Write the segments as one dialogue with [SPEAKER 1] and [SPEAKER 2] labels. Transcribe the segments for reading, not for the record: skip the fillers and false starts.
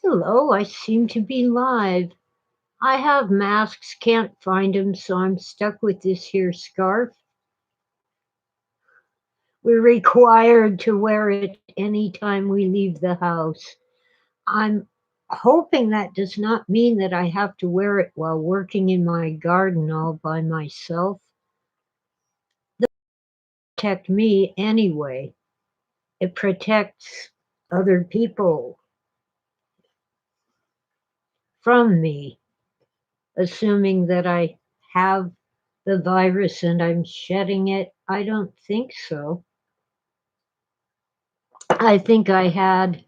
[SPEAKER 1] Hello, I seem to be live. I have masks, can't find 'em, so I'm stuck with this here scarf. We're required to wear it any time we leave the house. I'm hoping that does not mean that I have to wear it while working in my garden all by myself. Protect me anyway. It protects other people from me, assuming that I have the virus and I'm shedding it. I don't think so. I think I had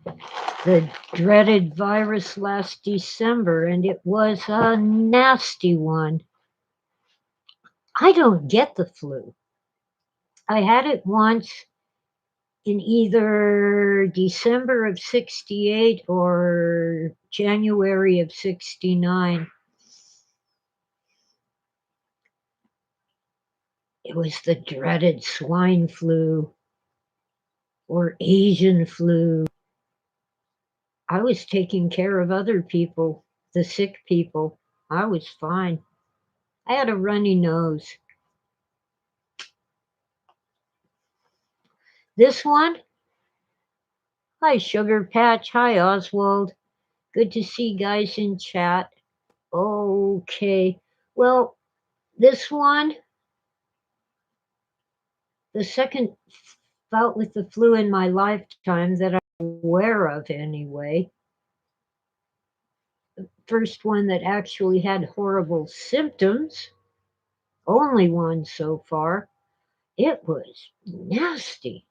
[SPEAKER 1] the dreaded virus last December, and it was a nasty one. I don't get the flu. I had it once in either December of 68 or January of 69. It was the dreaded swine flu or Asian flu. I was taking care of other people, the sick people. I was fine. I had a runny nose. This one? Hi, Sugar Patch. Hi, Oswald. Good to see guys in chat. Okay. Well, this one, the second bout with the flu in my lifetime that I'm aware of anyway. First one that actually had horrible symptoms. Only one so far. It was nasty.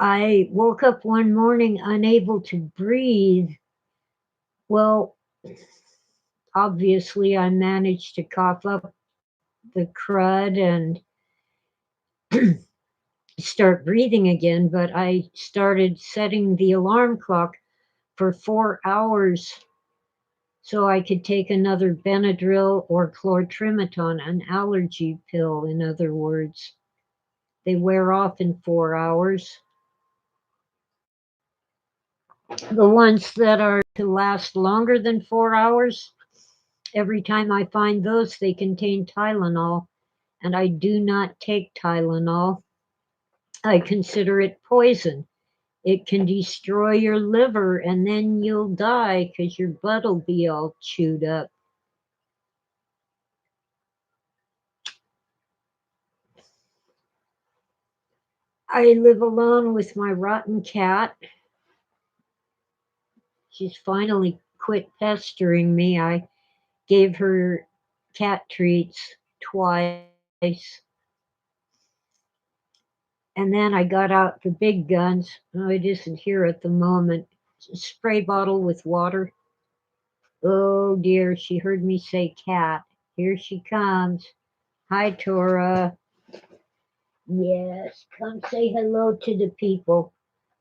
[SPEAKER 1] I woke up one morning unable to breathe. Well, obviously, I managed to cough up the crud and start breathing again, but I started setting the alarm clock for 4 hours so I could take another Benadryl or chlortrimeton, an allergy pill, in other words. They wear off in 4 hours. The ones that are to last longer than 4 hours, every time I find those, they contain Tylenol, and I do not take Tylenol. I consider it poison. It can destroy your liver, and then you'll die because your blood'll be all chewed up. I live alone with my rotten cat. She's finally quit pestering me. I gave her cat treats twice. And then I got out the big guns. Oh, it isn't here at the moment. A spray bottle with water. Oh dear, she heard me say cat. Here she comes. Hi, Tora. Yes, come say hello to the people.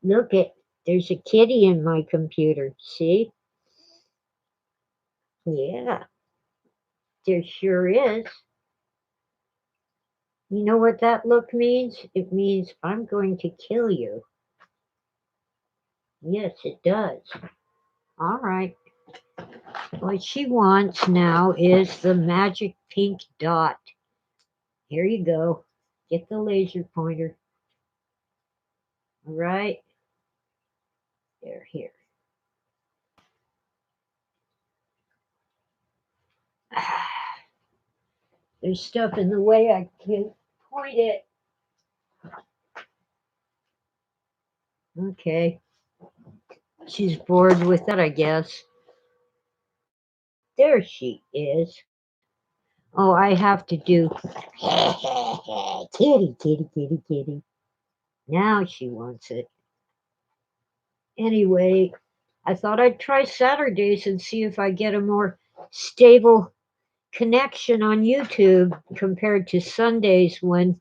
[SPEAKER 1] Look it, there's a kitty in my computer. See? Yeah, there sure is. You know what that look means? It means I'm going to kill you. Yes, it does. All right. What she wants now is the magic pink dot. Here you go. Get the laser pointer. All right. There, here. There's stuff in the way I can't point it. Okay. She's bored with that, I guess. There she is. Oh, I have to do kitty, kitty, kitty, kitty. Now she wants it. Anyway, I thought I'd try Saturdays and see if I get a more stable connection on YouTube compared to Sundays when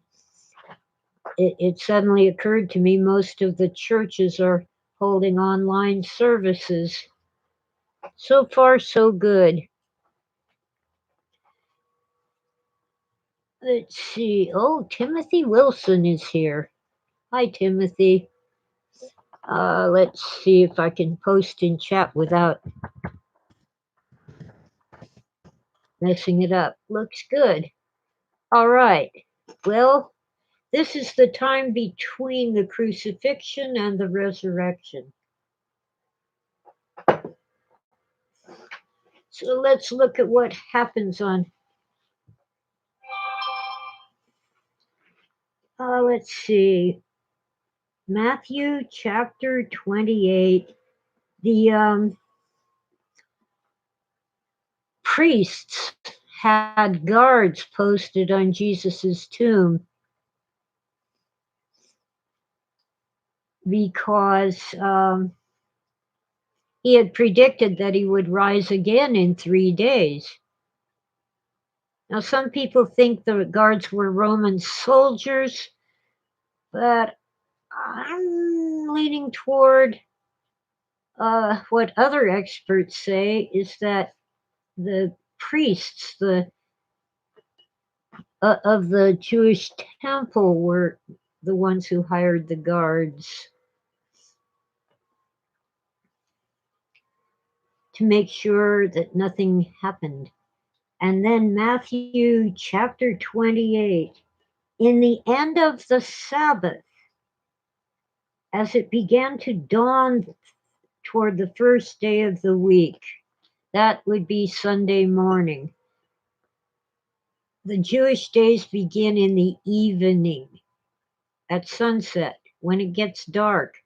[SPEAKER 1] it suddenly occurred to me most of the churches are holding online services. So far, so good. Let's see. Oh, Timothy Wilson is here. Hi, Timothy. Let's see if I can post in chat without messing it up. Looks good. All right. Well, this is the time between the crucifixion and the resurrection. So let's look at what happens on. Let's see. Matthew chapter 28. The priests had guards posted on Jesus's tomb because he had predicted that he would rise again in 3 days. Now, some people think the guards were Roman soldiers, but I'm leaning toward what other experts say is that the priests of the Jewish temple were the ones who hired the guards to make sure that nothing happened. And then Matthew chapter 28. In the end of the Sabbath, as it began to dawn toward the first day of the week, that would be Sunday morning. The Jewish days begin in the evening, at sunset, when it gets dark.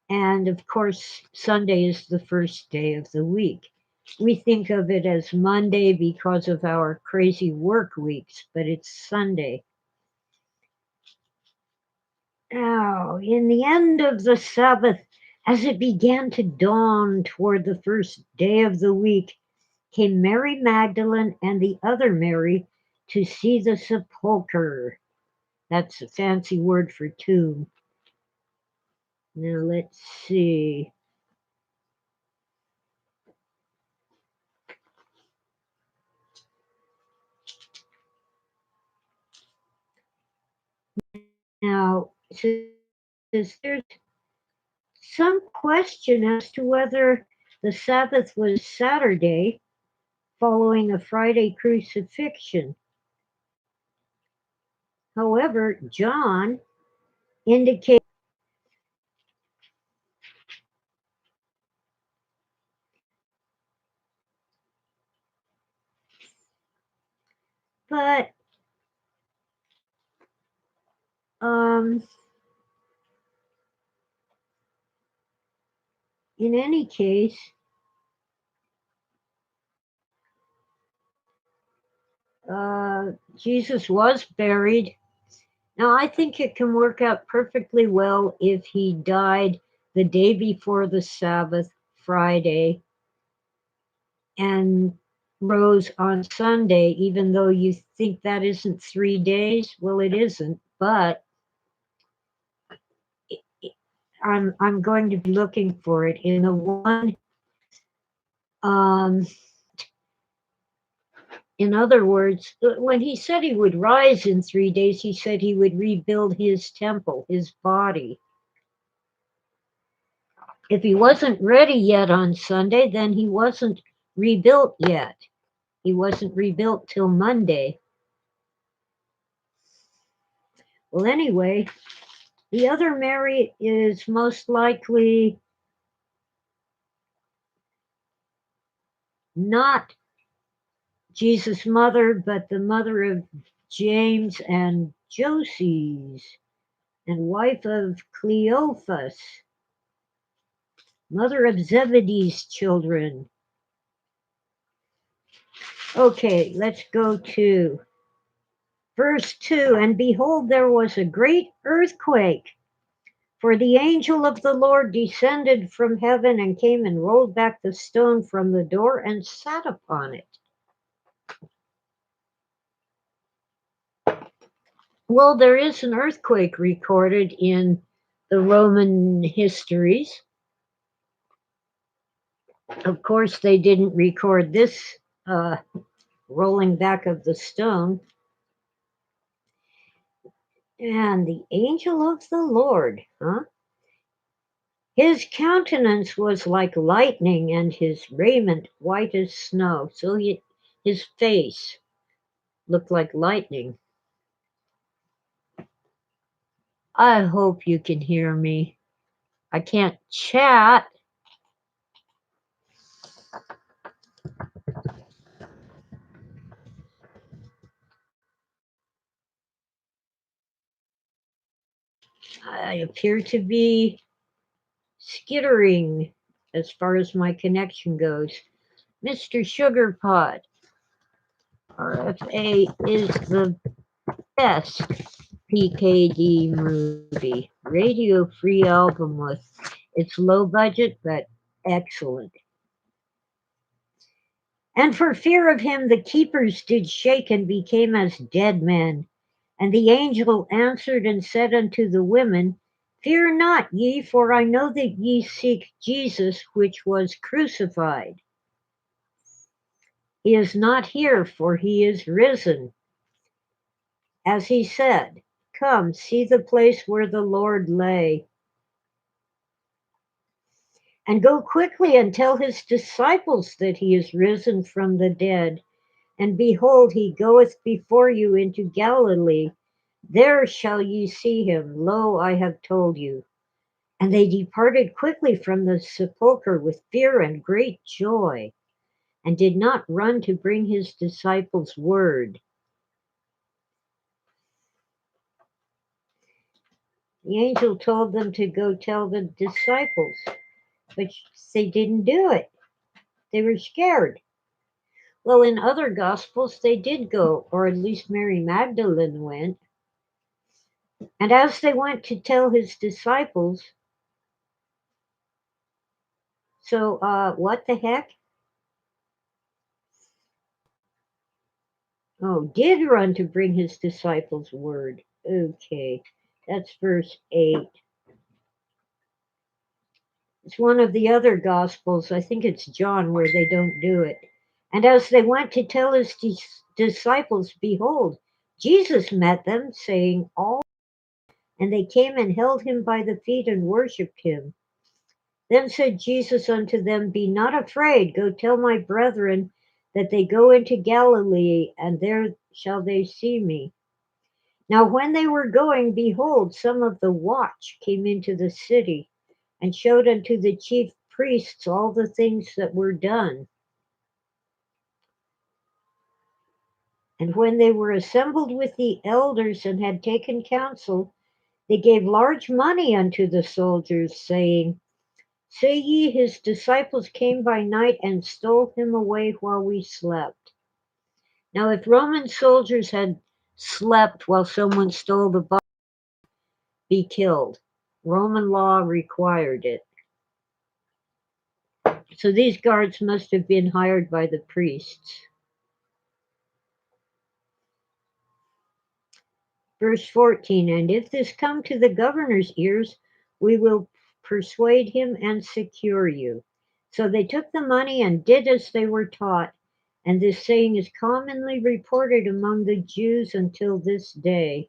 [SPEAKER 1] And of course, Sunday is the first day of the week. We think of it as Monday because of our crazy work weeks, but it's Sunday. Now, in the end of the Sabbath, as it began to dawn toward the first day of the week, came Mary Magdalene and the other Mary to see the sepulchre. That's a fancy word for tomb. Now, let's see. Now, there's some question as to whether the Sabbath was Saturday following a Friday crucifixion. However, John indicates but in any case, Jesus was buried. Now, I think it can work out perfectly well if he died the day before the Sabbath, Friday, and rose on Sunday, even though you think that isn't 3 days. Well, it isn't, but I'm going to be looking for it in the one. In other words, when he said he would rise in 3 days, he said he would rebuild his temple, his body. If he wasn't ready yet on Sunday, then he wasn't rebuilt yet. He wasn't rebuilt till Monday. Well, anyway, the other Mary is most likely not Jesus' mother, but the mother of James and Joses, and wife of Cleophas, mother of Zebedee's children. Okay, let's go to verse 2. And behold, there was a great earthquake, for the angel of the Lord descended from heaven and came and rolled back the stone from the door and sat upon it. Well, there is an earthquake recorded in the Roman histories. Of course, they didn't record this rolling back of the stone. And the angel of the Lord, huh? His countenance was like lightning, and his raiment white as snow. So his face looked like lightning. I hope you can hear me. I can't chat. I appear to be skittering as far as my connection goes. Mr. Sugarpot, RFA is the best PKD movie. Radio free album with it's low budget but excellent. And for fear of him the keepers did shake and became as dead men. And the angel answered and said unto the women, Fear not ye, for I know that ye seek Jesus which was crucified. He is not here, for he is risen. As he said, Come, see the place where the Lord lay. And go quickly and tell his disciples that he is risen from the dead. And behold, he goeth before you into Galilee. There shall ye see him. Lo, I have told you. And they departed quickly from the sepulchre with fear and great joy, and did not run to bring his disciples word. The angel told them to go tell the disciples, but they didn't do it. They were scared. Well, in other gospels, they did go, or at least Mary Magdalene went. And as they went to tell his disciples, so what the heck? Oh, did run to bring his disciples word. Okay, that's verse 8. It's one of the other gospels, I think it's John, where they don't do it. And as they went to tell his disciples, behold, Jesus met them, saying, All. And they came and held him by the feet and worshipped him. Then said Jesus unto them, Be not afraid, go tell my brethren that they go into Galilee, and there shall they see me. Now when they were going, behold, some of the watch came into the city, and showed unto the chief priests all the things that were done. And when they were assembled with the elders and had taken counsel, they gave large money unto the soldiers, saying, Say ye, his disciples came by night and stole him away while we slept. Now, if Roman soldiers had slept while someone stole the body, be killed. Roman law required it. So these guards must have been hired by the priests. Verse 14, and if this come to the governor's ears, we will persuade him and secure you. So they took the money and did as they were taught, and this saying is commonly reported among the Jews until this day.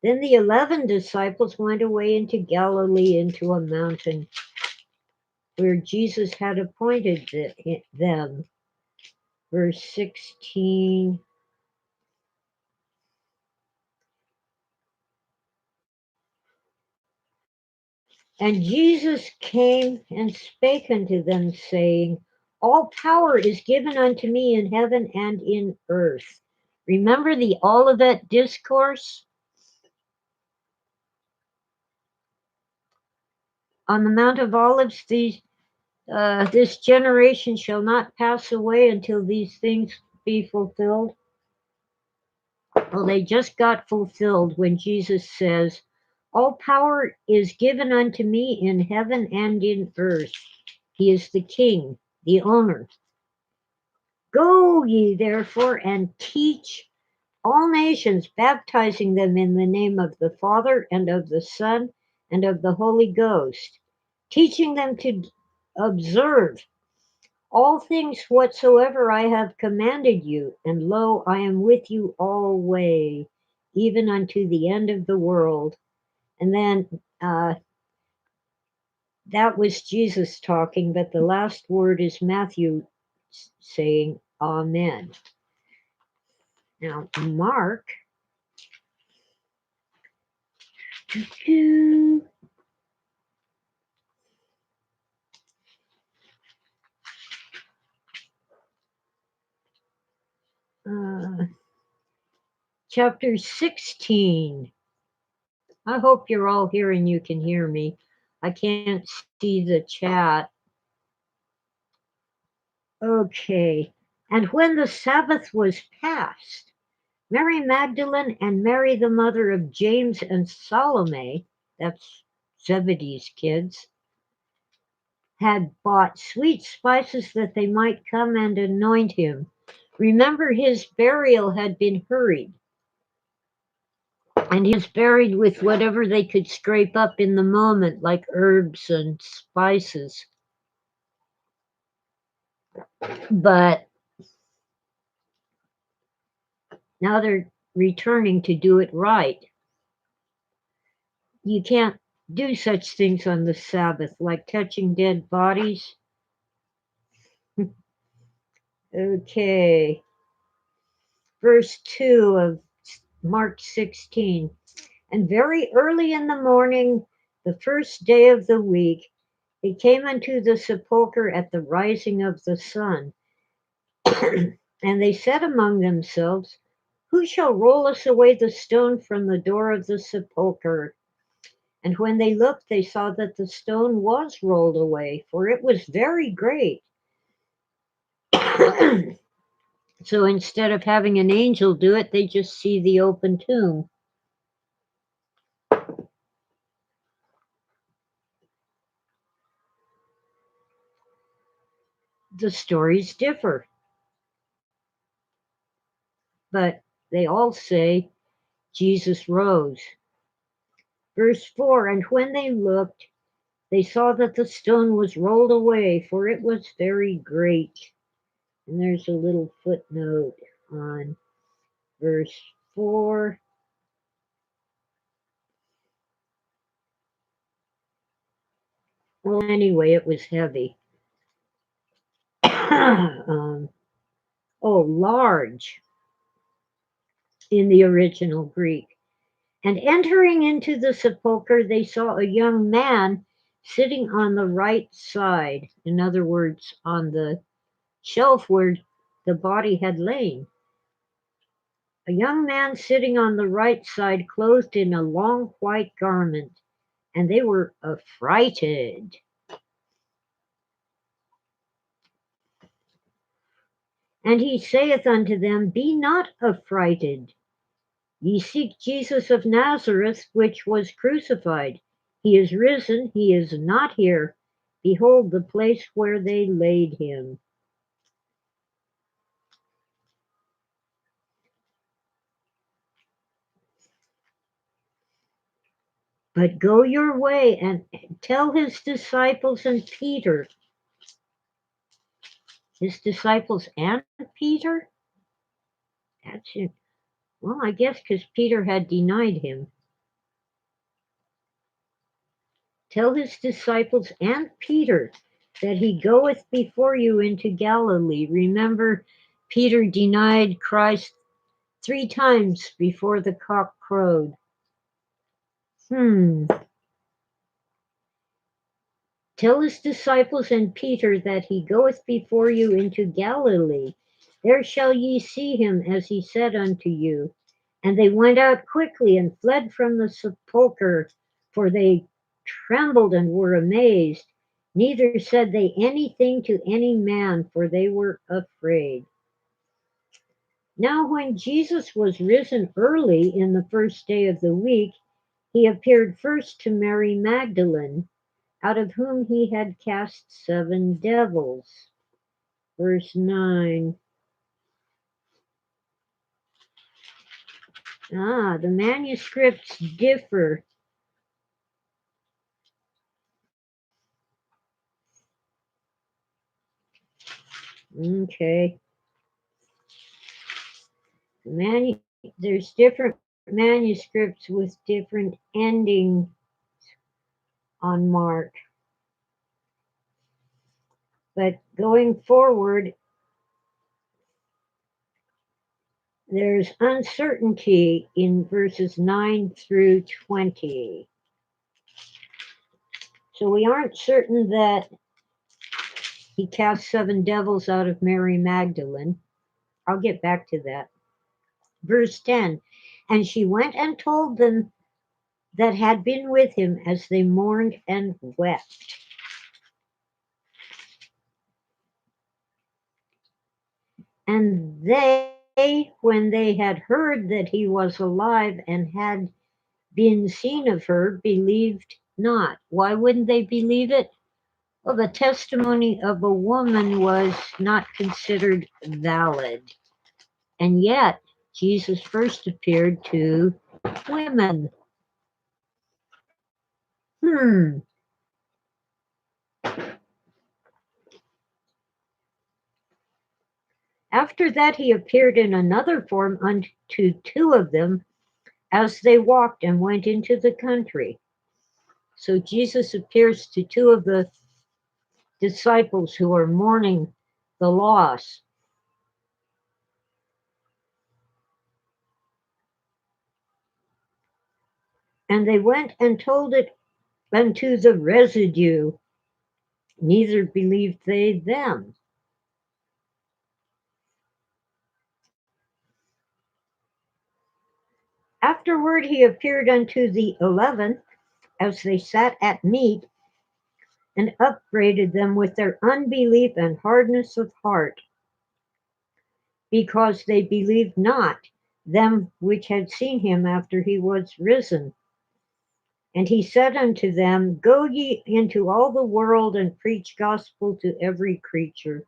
[SPEAKER 1] Then the 11 disciples went away into Galilee into a mountain where Jesus had appointed them. Verse 16. And Jesus came and spake unto them, saying, All power is given unto me in heaven and in earth. Remember the Olivet Discourse on the Mount of Olives? This generation shall not pass away until these things be fulfilled. Well, they just got fulfilled when Jesus says, All power is given unto me in heaven and in earth. He is the king, the owner. Go ye therefore and teach all nations, baptizing them in the name of the Father and of the Son and of the Holy Ghost, teaching them to observe all things whatsoever I have commanded you. And lo, I am with you always, even unto the end of the world. And then that was Jesus talking, but the last word is Matthew saying Amen. Now, Mark. Chapter 16. I hope you're all here and you can hear me. I can't see the chat. Okay. And when the Sabbath was past, Mary Magdalene and Mary, the mother of James and Salome, that's Zebedee's kids, had bought sweet spices that they might come and anoint him. Remember, his burial had been hurried, and he was buried with whatever they could scrape up in the moment, like herbs and spices. But now they're returning to do it right. You can't do such things on the Sabbath, like touching dead bodies. Okay. Verse 2 of Mark 16. And very early in the morning, the first day of the week, they came unto the sepulchre at the rising of the sun. And they said among themselves, who shall roll us away the stone from the door of the sepulchre? And when they looked, they saw that the stone was rolled away, for it was very great. So instead of having an angel do it, they just see the open tomb. The stories differ, but they all say Jesus rose. Verse 4, and when they looked, they saw that the stone was rolled away, for it was very great. And there's a little footnote on verse 4. Well, anyway, it was heavy. Large in the original Greek. And entering into the sepulchre, they saw a young man sitting on the right side. In other words, on the shelf where the body had lain. A young man sitting on the right side, clothed in a long white garment, and they were affrighted. And he saith unto them, be not affrighted. Ye seek Jesus of Nazareth, which was crucified. He is risen, he is not here. Behold the place where they laid him. But go your way and tell his disciples and Peter. His disciples and Peter? That's it. Well, I guess because Peter had denied him. Tell his disciples and Peter that he goeth before you into Galilee. Remember, Peter denied Christ 3 times before the cock crowed. Tell his disciples and Peter that he goeth before you into Galilee. There shall ye see him as he said unto you. And they went out quickly and fled from the sepulchre, for they trembled and were amazed. Neither said they anything to any man, for they were afraid. Now when Jesus was risen early in the first day of the week, he appeared first to Mary Magdalene, out of whom he had cast 7 devils. Verse 9. The manuscripts differ. Okay. There's different manuscripts with different endings on Mark. But going forward, there's uncertainty in verses 9 through 20. So we aren't certain that he cast 7 devils out of Mary Magdalene. I'll get back to that. Verse 10, and she went and told them that had been with him as they mourned and wept. And they, when they had heard that he was alive and had been seen of her, believed not. Why wouldn't they believe it? Well, the testimony of a woman was not considered valid. And yet, Jesus first appeared to women. Hmm. After that, he appeared in another form unto 2 of them as they walked and went into the country. So Jesus appears to 2 of the disciples who are mourning the loss. And they went and told it unto the residue, neither believed they them. Afterward he appeared unto the 11 as they sat at meat, and upbraided them with their unbelief and hardness of heart, because they believed not them which had seen him after he was risen. And he said unto them, go ye into all the world and preach gospel to every creature.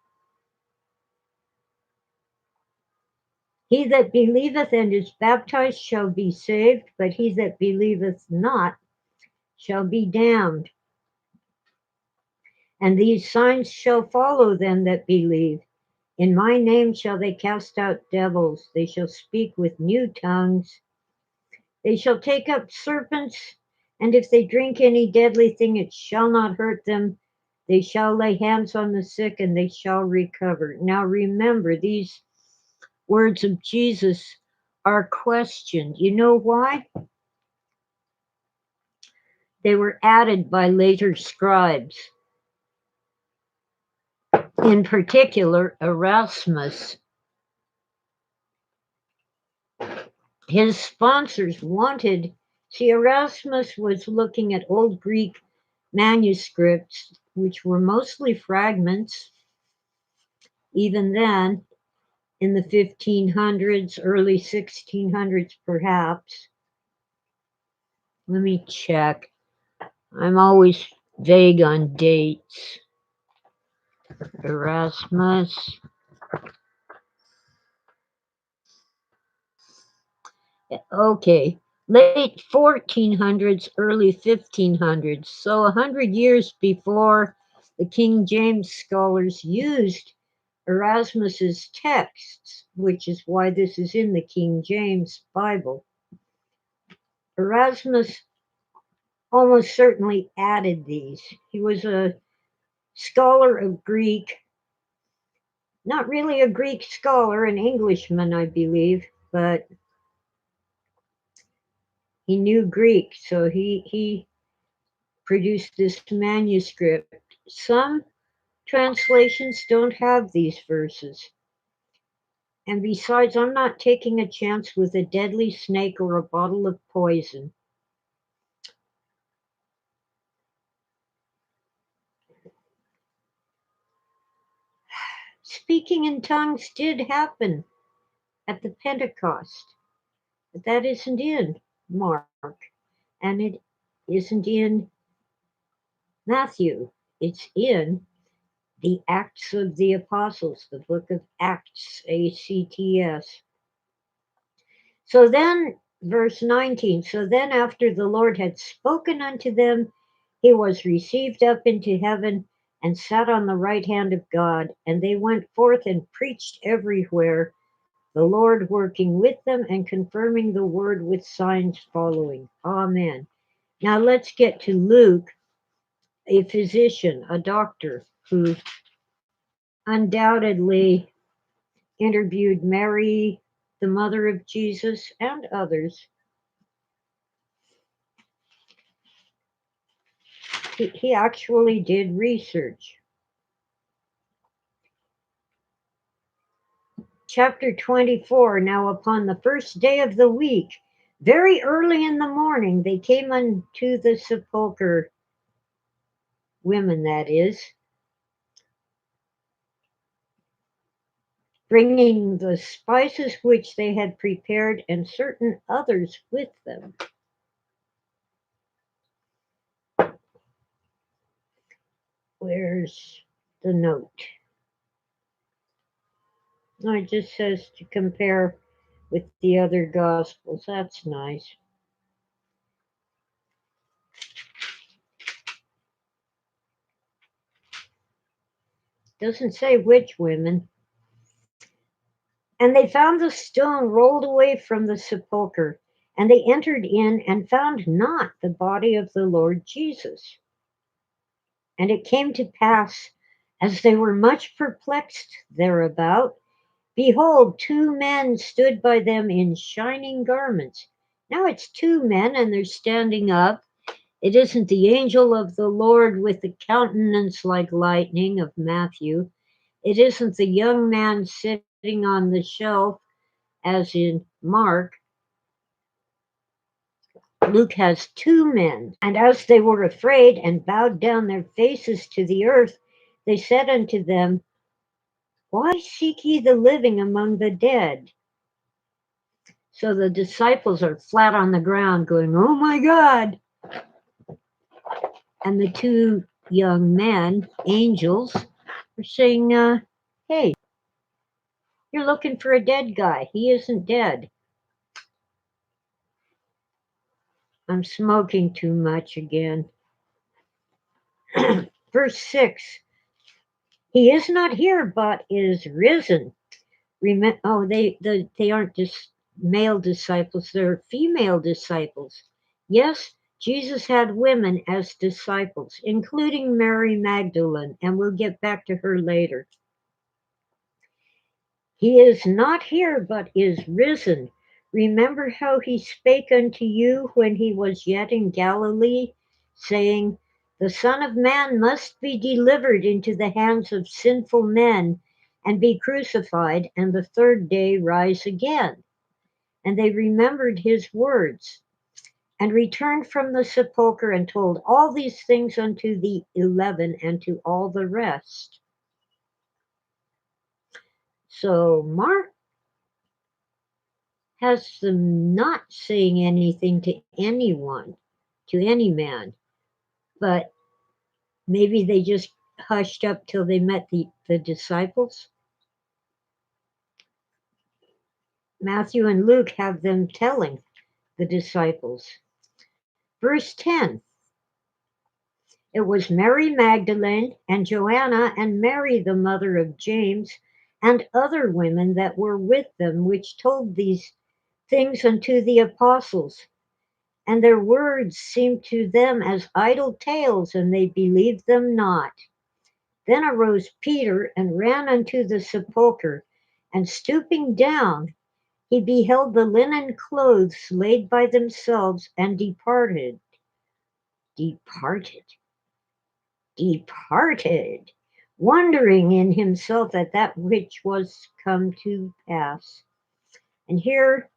[SPEAKER 1] He that believeth and is baptized shall be saved, but he that believeth not shall be damned. And these signs shall follow them that believe. In my name shall they cast out devils. They shall speak with new tongues. They shall take up serpents, and if they drink any deadly thing, it shall not hurt them. They shall lay hands on the sick, and they shall recover. Now remember, these words of Jesus are questioned. You know why? They were added by later scribes. In particular, Erasmus. His sponsors wanted, see, Erasmus was looking at Old Greek manuscripts, which were mostly fragments, even then, in the 1500s, early 1600s, perhaps. Let me check. I'm always vague on dates. Erasmus. Okay, late 1400s, early 1500s. So 100 years before the King James scholars used Erasmus's texts, which is why this is in the King James Bible. Erasmus almost certainly added these. He was a scholar of Greek, not really a Greek scholar, an Englishman, I believe, but he knew Greek, so he produced this manuscript. Some translations don't have these verses. And besides, I'm not taking a chance with a deadly snake or a bottle of poison. Speaking in tongues did happen at the Pentecost, but that isn't in Mark, and it isn't in Matthew. It's in the Acts of the Apostles, the book of Acts, ACTS. So then, verse 19, so then after the Lord had spoken unto them, he was received up into heaven and sat on the right hand of God. And they went forth and preached everywhere the Lord working with them and confirming the word with signs following. Amen. Now let's get to Luke, a physician, a doctor, who undoubtedly interviewed Mary, the mother of Jesus, and others. He actually did research. Chapter 24. Now, upon the first day of the week, very early in the morning, they came unto the sepulchre, women that is, bringing the spices which they had prepared, and certain others with them. Where's the note? No, it just says to compare with the other gospels. That's nice. Doesn't say which women. And they found the stone rolled away from the sepulchre, and they entered in and found not the body of the Lord Jesus. And it came to pass, as they were much perplexed thereabout, behold, two men stood by them in shining garments. Now it's two men, and they're standing up. It isn't the angel of the Lord with the countenance like lightning of Matthew. It isn't the young man sitting on the shelf as in Mark. Luke has two men. And as they were afraid and bowed down their faces to the earth, they said unto them, why seek ye the living among the dead? So the disciples are flat on the ground going, oh my God. And the two young men, angels, are saying, hey, you're looking for a dead guy. He isn't dead. I'm smoking too much again. Verse 6. He is not here, but is risen. They aren't just male disciples, they're female disciples. Yes, Jesus had women as disciples, including Mary Magdalene, and we'll get back to her later. He is not here, but is risen. Remember how he spake unto you when he was yet in Galilee, saying, the Son of Man must be delivered into the hands of sinful men, and be crucified, and the third day rise again. And they remembered his words, and returned from the sepulchre, and told all these things unto the 11 and to all the rest. So Mark has them not saying anything to anyone, to any man, but maybe they just hushed up till they met the disciples. Matthew and Luke have them telling the disciples. Verse 10. It was Mary Magdalene and Joanna and Mary the mother of James and other women that were with them, which told these things unto the apostles. And their words seemed to them as idle tales, and they believed them not. Then arose Peter and ran unto the sepulchre, and stooping down, he beheld the linen clothes laid by themselves, and departed, departed, wondering in himself at that which was come to pass. And here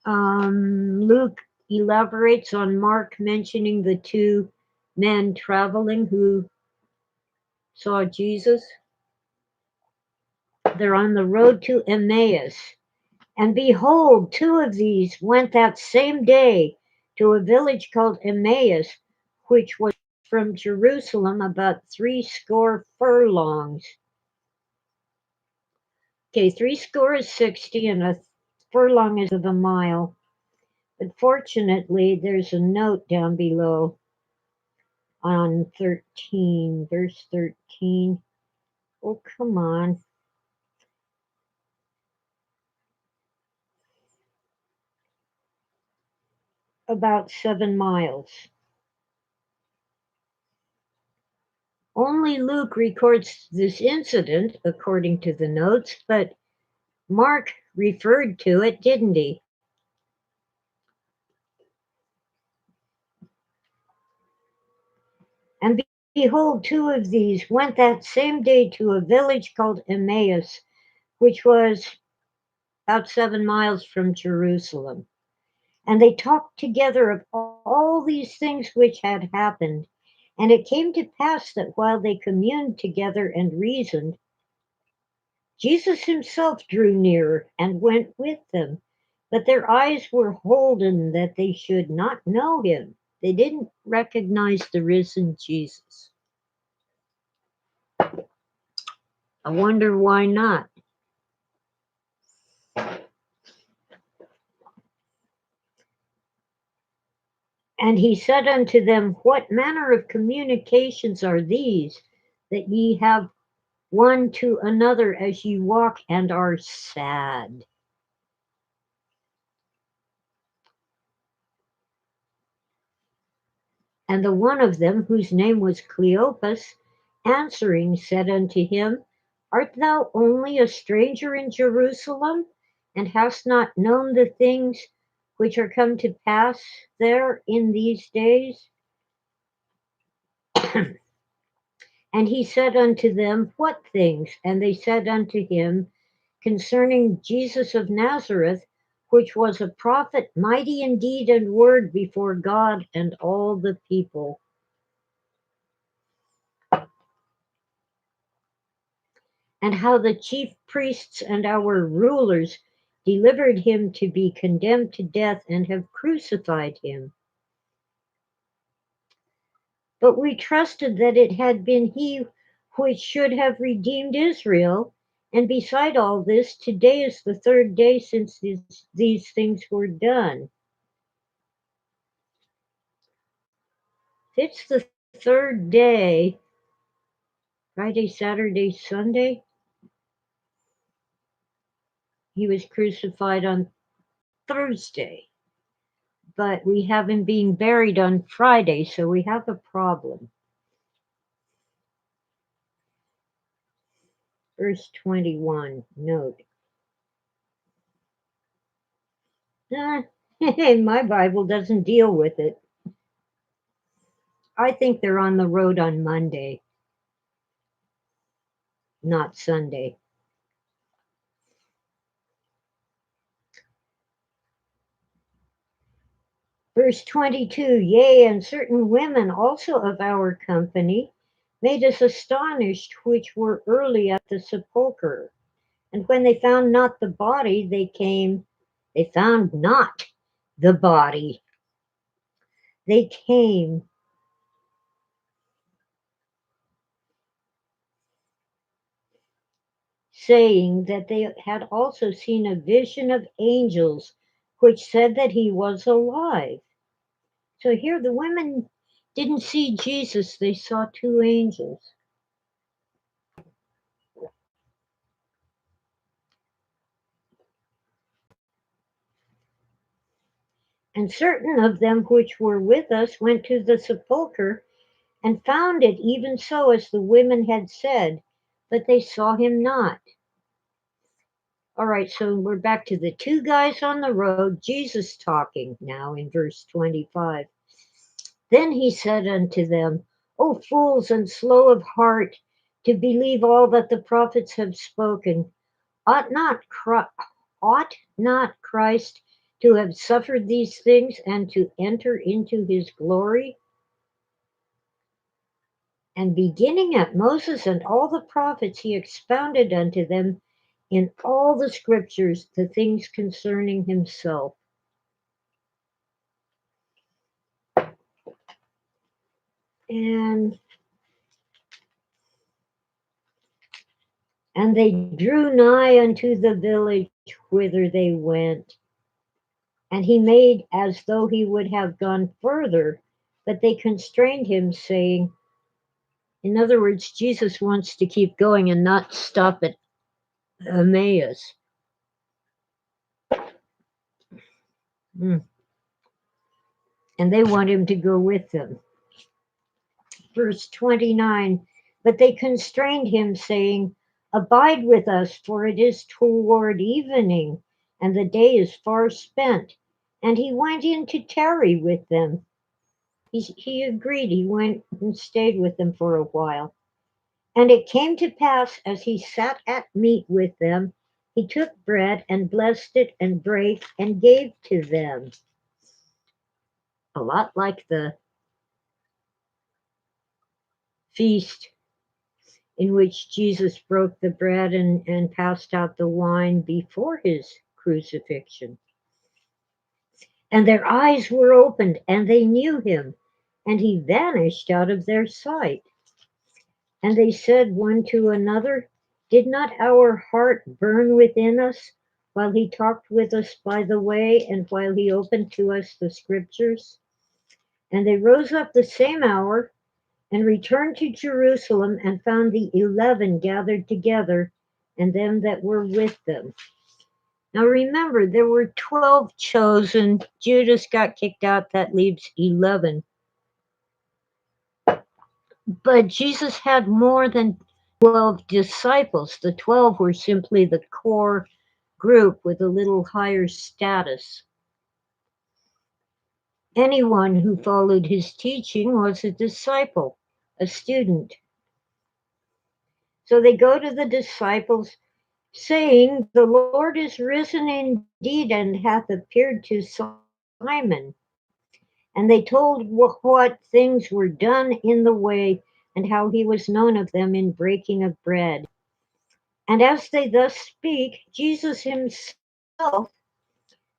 [SPEAKER 1] Luke elaborates on Mark mentioning the two men traveling who saw Jesus. They're on the road to Emmaus. And behold, two of these went that same day to a village called Emmaus, which was from Jerusalem about 60 furlongs. Okay, 60 is 60, and a furlong is of a mile. But fortunately, there's a note down below on 13, verse 13. Oh, come on. about 7 miles. Only Luke records this incident, according to the notes, but Mark referred to it, didn't he? And behold, two of these went that same day to a village called Emmaus, which was about 7 miles from Jerusalem. And they talked together of all these things which had happened. And it came to pass that while they communed together and reasoned, Jesus himself drew near and went with them. But their eyes were holden that they should not know him. They didn't recognize the risen Jesus. I wonder why not. And he said unto them, What manner of communications are these that ye have one to another as ye walk and are sad? And the one of them, whose name was Cleopas, answering said unto him, Art thou only a stranger in Jerusalem, and hast not known the things which are come to pass there in these days? And he said unto them, What things? And they said unto him, Concerning Jesus of Nazareth, which was a prophet, mighty in deed and word before God and all the people. And how the chief priests and our rulers delivered him to be condemned to death and have crucified him. But we trusted that it had been he which should have redeemed Israel. And beside all this, today is the third day since these things were done. It's the third day, Friday, Saturday, Sunday. He was crucified on Thursday, but we have him being buried on Friday, so we have a problem. Verse 21, note. My Bible doesn't deal with it. I think they're on the road on Monday, not Sunday. Verse 22, Yea, and certain women also of our company made us astonished, which were early at the sepulchre. And when they found not the body, they found not the body. They came saying that they had also seen a vision of angels, which said that he was alive. So here the women didn't see Jesus, they saw two angels. And certain of them which were with us went to the sepulchre and found it even so as the women had said, but they saw him not. All right, so we're back to the two guys on the road, Jesus talking now in verse 25. Then he said unto them, O fools and slow of heart, to believe all that the prophets have spoken. Ought not Christ to have suffered these things and to enter into his glory? And beginning at Moses and all the prophets, he expounded unto them in all the scriptures the things concerning himself. And they drew nigh unto the village whither they went. And he made as though he would have gone further, but they constrained him, saying, in other words, Jesus wants to keep going and not stop at Emmaus. and they want him to go with them. Verse 29, but they constrained him, saying, abide with us, for it is toward evening, and the day is far spent. And he went in to tarry with them. He agreed. He went and stayed with them for a while. And it came to pass, as he sat at meat with them, he took bread and blessed it and brake and gave to them. A lot like the feast in which Jesus broke the bread and passed out the wine before his crucifixion. And their eyes were opened, and they knew him, and he vanished out of their sight. And they said one to another, did not our heart burn within us while he talked with us by the way, and while he opened to us the scriptures? And they rose up the same hour and returned to Jerusalem, and found the 11 gathered together, and them that were with them. Now remember, there were 12 chosen. Judas got kicked out, that leaves 11. But Jesus had more than 12 disciples. The 12 were simply the core group with a little higher status. Anyone who followed his teaching was a disciple, a student. So they go to the disciples, saying, the Lord is risen indeed and hath appeared to Simon. And they told what things were done in the way, and how he was known of them in breaking of bread. And as they thus speak, Jesus himself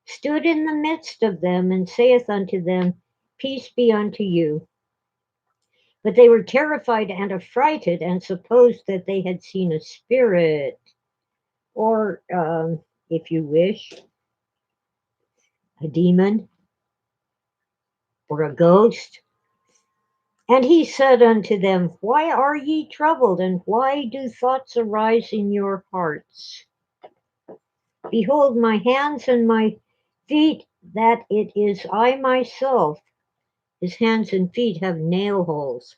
[SPEAKER 1] stood in the midst of them, and saith unto them, peace be unto you. But they were terrified and affrighted, and supposed that they had seen a spirit, or, if you wish, a demon, or a ghost. And he said unto them, why are ye troubled, and why do thoughts arise in your hearts? Behold my hands and my feet, that it is I myself. His hands and feet have nail holes.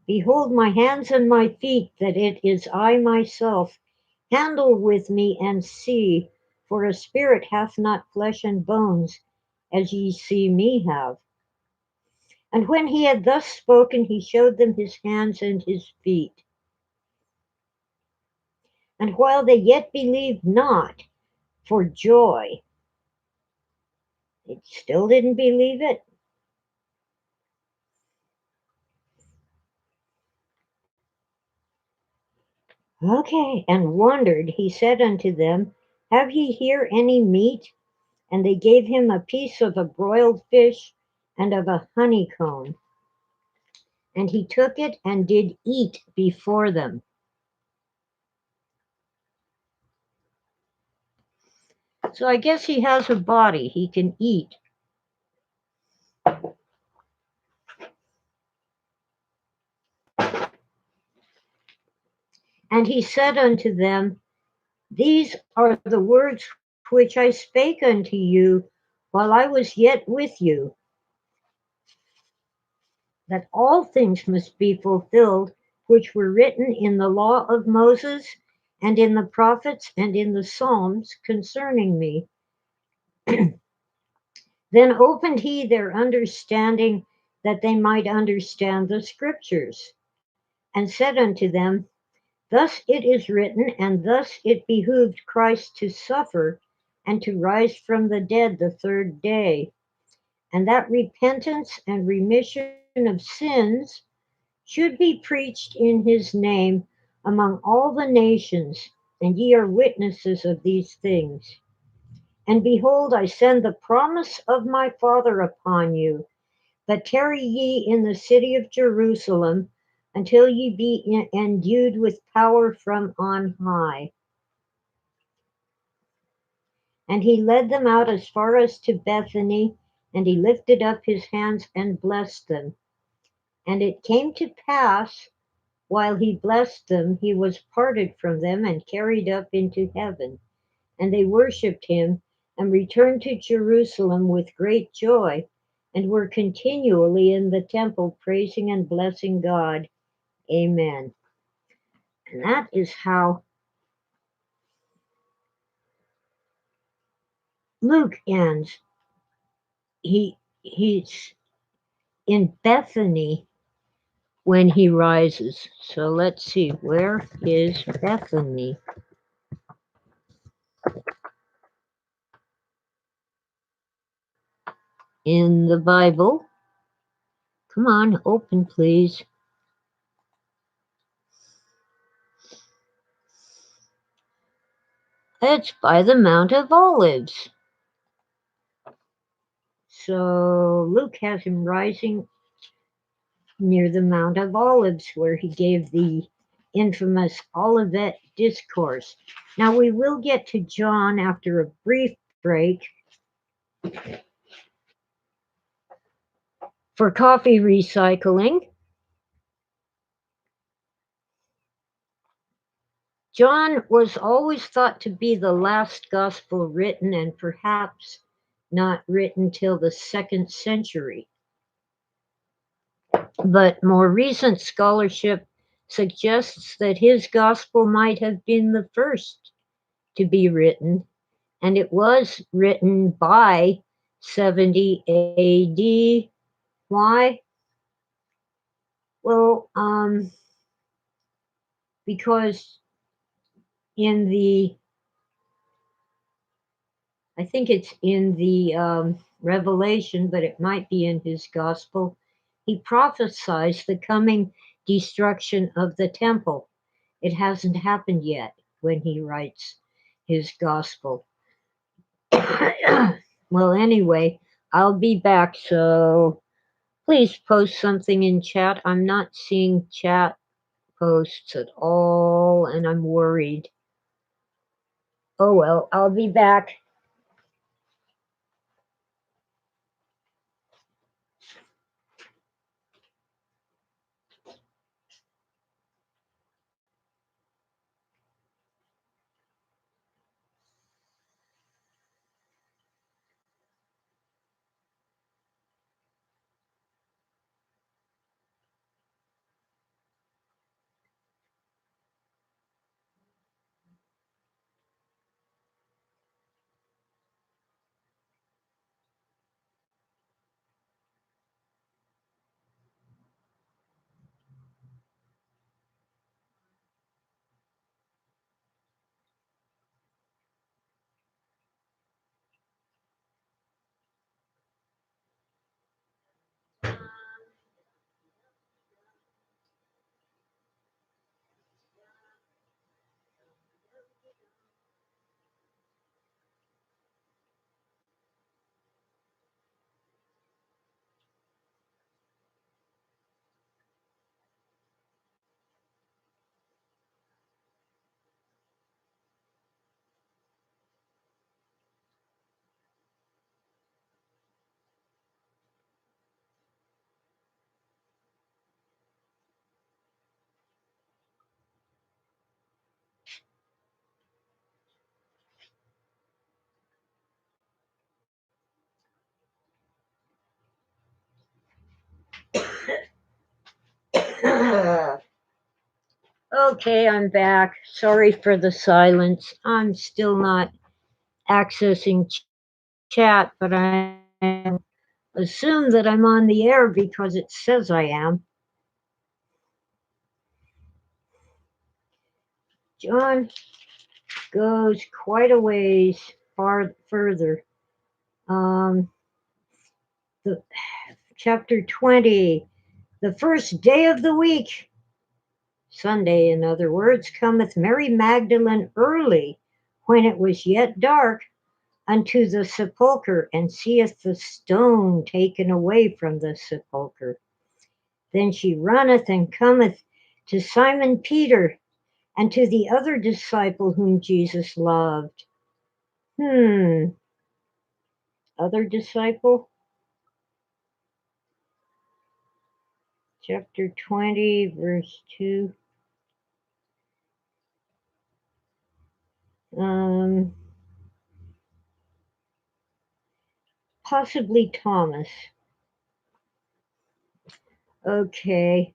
[SPEAKER 1] Behold my hands and my feet, that it is I myself. Handle with me and see, for a spirit hath not flesh and bones, as ye see me have. And when he had thus spoken, he showed them his hands and his feet. And while they yet believed not for joy, they still didn't believe it. Okay, and wondered, he said unto them, have ye here any meat? And they gave him a piece of a broiled fish and of a honeycomb. And he took it and did eat before them. So I guess he has a body, he can eat. And he said unto them, these are the words which I spake unto you while I was yet with you, that all things must be fulfilled which were written in the law of Moses, and in the prophets, and in the Psalms concerning me. Then opened he their understanding, that they might understand the scriptures, and said unto them, thus it is written, and thus it behooved Christ to suffer, and to rise from the dead the third day, and that repentance and remission of sins should be preached in his name among all the nations, and ye are witnesses of these things. And behold, I send the promise of my Father upon you, but tarry ye in the city of Jerusalem until ye be endued with power from on high. And he led them out as far as to Bethany, and he lifted up his hands and blessed them. And it came to pass, While he blessed them, he was parted from them and carried up into heaven. And they worshipped him and returned to Jerusalem with great joy and were continually in the temple praising and blessing God. Amen. And that is how Luke ends. He's in Bethany when he rises. So let's see, where is Bethany in the Bible? Come on, open, please. It's by the Mount of Olives. So Luke has him rising near the Mount of Olives, where he gave the infamous Olivet Discourse. Now we will get to John after a brief break for coffee recycling. John was always thought to be the last gospel written and perhaps not written till the 2nd century. But more recent scholarship suggests that his gospel might have been the first to be written, and it was written by 70 AD. Why? Well, because in the, I think it's in the Revelation, but it might be in his gospel, he prophesies the coming destruction of the temple. It hasn't happened yet when he writes his gospel. Well, anyway, I'll be back, so please post something in chat. I'm not seeing chat posts at all, and I'm worried. Oh well, I'll be back. Okay, I'm back. Sorry for the silence. I'm still not accessing chat, but I assume that I'm on the air because it says I am. John goes quite a ways further. Um, the, chapter 20, the first day of the week, Sunday, in other words, cometh Mary Magdalene early, when it was yet dark, unto the sepulchre, and seeth the stone taken away from the sepulchre. Then she runneth and cometh to Simon Peter and to the other disciple whom Jesus loved. Other disciple? chapter 20, verse 2. Possibly Thomas. Okay.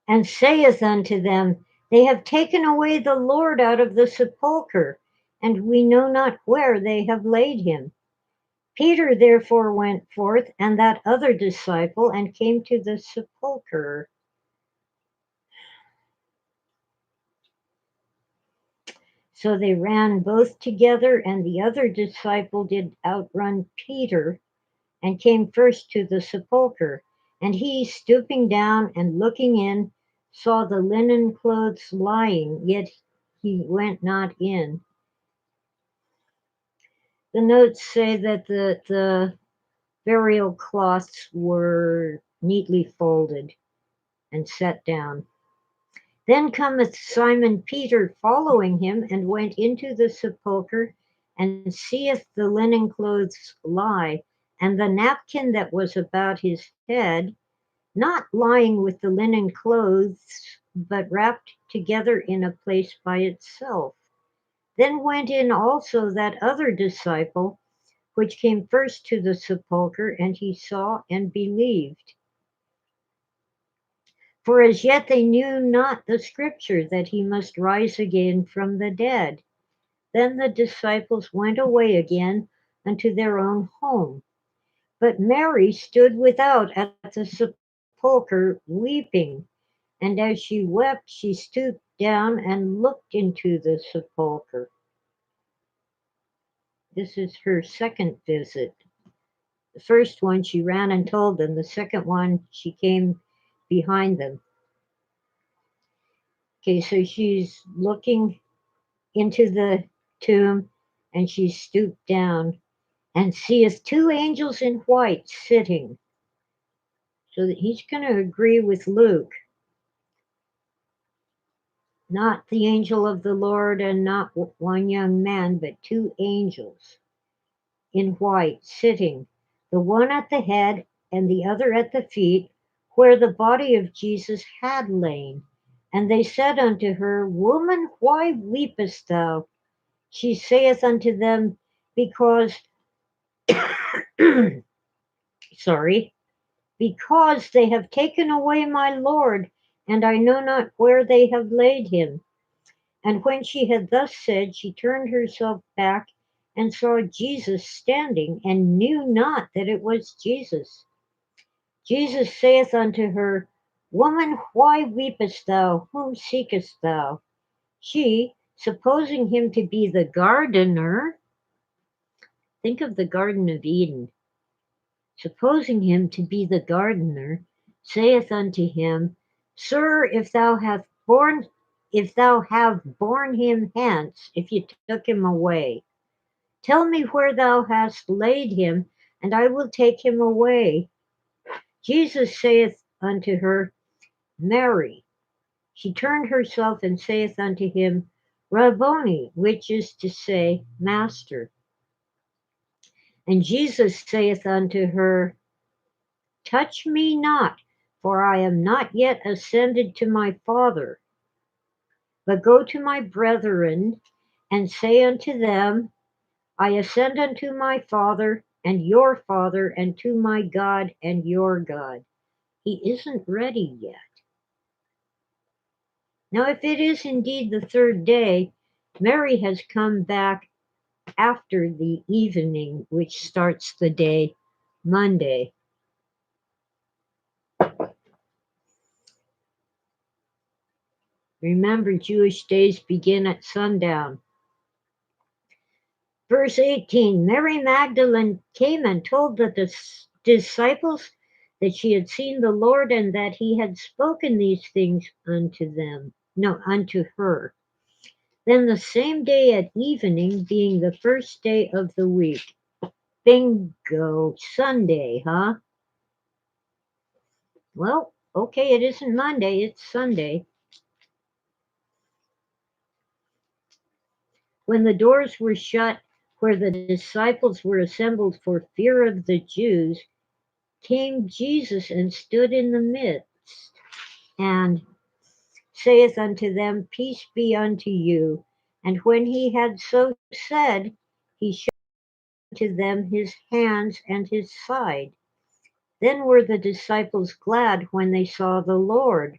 [SPEAKER 1] And saith unto them, They have taken away the Lord out of the sepulchre, and we know not where they have laid him. Peter therefore went forth, and that other disciple, and came to the sepulchre. So they ran both together, and the other disciple did outrun Peter, and came first to the sepulchre. And he, stooping down and looking in, saw the linen clothes lying, yet he went not in. The notes say that the burial cloths were neatly folded and set down. Then cometh Simon Peter following him, and went into the sepulchre, and seeth the linen clothes lie, and the napkin that was about his head, not lying with the linen clothes, but wrapped together in a place by itself. Then went in also that other disciple, which came first to the sepulchre, and he saw and believed. For as yet they knew not the scripture, that he must rise again from the dead. Then the disciples went away again unto their own home. But Mary stood without at the sepulchre weeping. And as she wept, she stooped down and looked into the sepulchre. This is her second visit. The first one, she ran and told them. The second one, she came behind them. Okay, so she's looking into the tomb, and she stooped down and seeth two angels in white sitting. So that he's going to agree with Luke. Not the angel of the Lord and not one young man, but two angels in white sitting, the one at the head and the other at the feet, where the body of Jesus had lain. And they said unto her, Woman, why weepest thou? She saith unto them, Because, sorry, because they have taken away my Lord, and I know not where they have laid him. And when she had thus said, she turned herself back and saw Jesus standing, and knew not that it was Jesus. Jesus saith unto her, Woman, why weepest thou? Whom seekest thou? She, supposing him to be the gardener, think of the Garden of Eden, supposing him to be the gardener, saith unto him, Sir, if thou have borne him hence, if you took him away, tell me where thou hast laid him, and I will take him away. Jesus saith unto her, Mary. She turned herself and saith unto him, Rabboni, which is to say, Master. And Jesus saith unto her, Touch me not, for I am not yet ascended to my Father, but go to my brethren, and say unto them, I ascend unto my Father and your Father, and to my God and your God. He isn't ready yet. Now, if it is indeed the third day, Mary has come back after the evening, which starts the day Monday. Remember, Jewish days begin at sundown. Verse 18, Mary Magdalene came and told the disciples that she had seen the Lord, and that he had spoken these things unto her. Then the same day at evening, being the first day of the week. Bingo, Sunday, huh? Well, okay, it isn't Monday, it's Sunday. When the doors were shut where the disciples were assembled for fear of the Jews, came Jesus and stood in the midst, and saith unto them, Peace be unto you. And when he had so said, he showed unto them his hands and his side. Then were the disciples glad when they saw the Lord.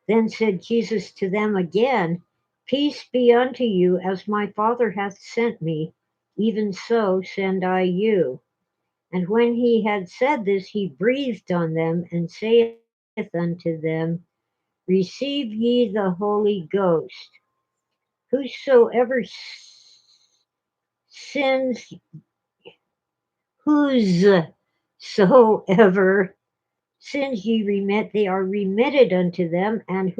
[SPEAKER 1] Then said Jesus to them again, Peace be unto you, as my Father hath sent me, even so send I you. And when he had said this, he breathed on them, and saith unto them, Receive ye the Holy Ghost. Whosoever sins, whosoever sins ye remit, they are remitted unto them, and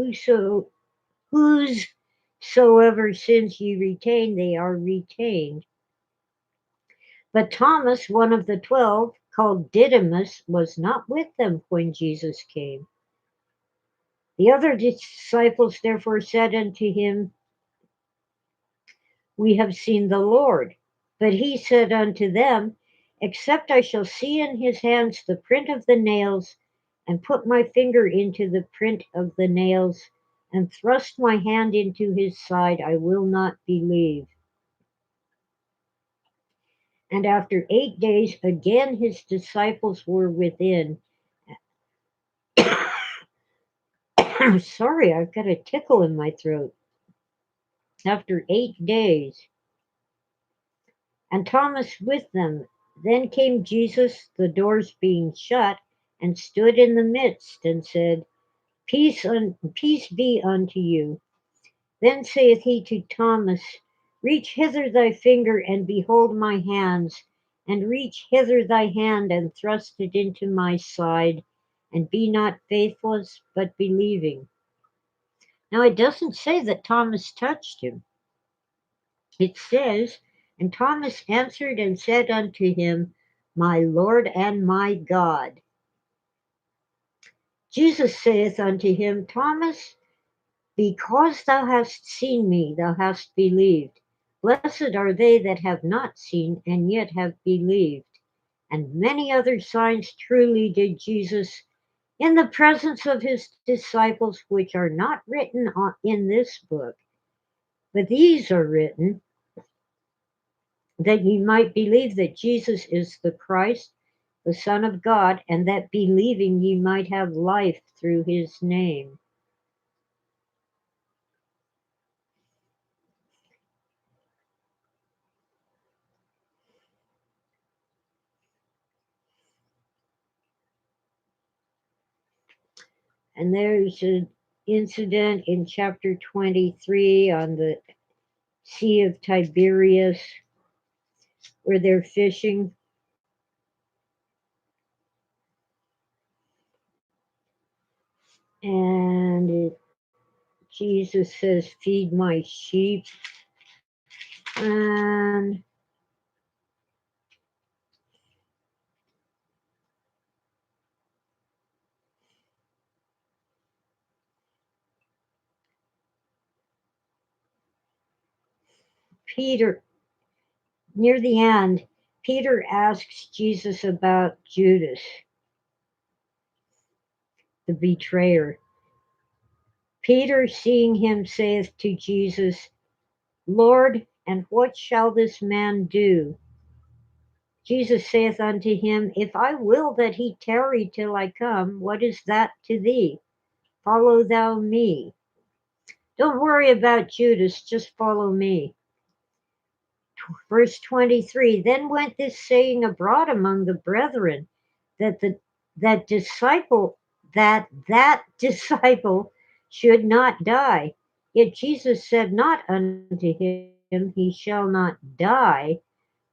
[SPEAKER 1] whosoever sins ye retain, they are retained. But Thomas, one of the 12, called Didymus, was not with them when Jesus came. The other disciples therefore said unto him, We have seen the Lord. But he said unto them, Except I shall see in his hands the print of the nails, and put my finger into the print of the nails, and thrust my hand into his side, I will not believe. And after 8 days, again his disciples were within. Sorry, I've got a tickle in my throat. After 8 days, and Thomas with them. Then came Jesus, the doors being shut, and stood in the midst, and said, Peace be unto you. Then saith he to Thomas, Reach hither thy finger, and behold my hands, and reach hither thy hand, and thrust it into my side, and be not faithless, but believing. Now it doesn't say that Thomas touched him. It says, And Thomas answered and said unto him, My Lord and my God. Jesus saith unto him, Thomas, because thou hast seen me, thou hast believed. Blessed are they that have not seen and yet have believed. And many other signs truly did Jesus in the presence of his disciples, which are not written in this book, but these are written that ye might believe that Jesus is the Christ, the Son of God, and that believing ye might have life through his name. And there's an incident in chapter 23 on the Sea of Tiberias where they're fishing. And Jesus says, Feed my sheep. And Peter, near the end, Peter asks Jesus about Judas, the betrayer. Peter, seeing him, saith to Jesus, Lord, and what shall this man do? Jesus saith unto him, If I will that he tarry till I come, what is that to thee? Follow thou me. Don't worry about Judas, just follow me. Verse 23, Then went this saying abroad among the brethren, that that disciple that disciple should not die. Yet Jesus said not unto him, He shall not die,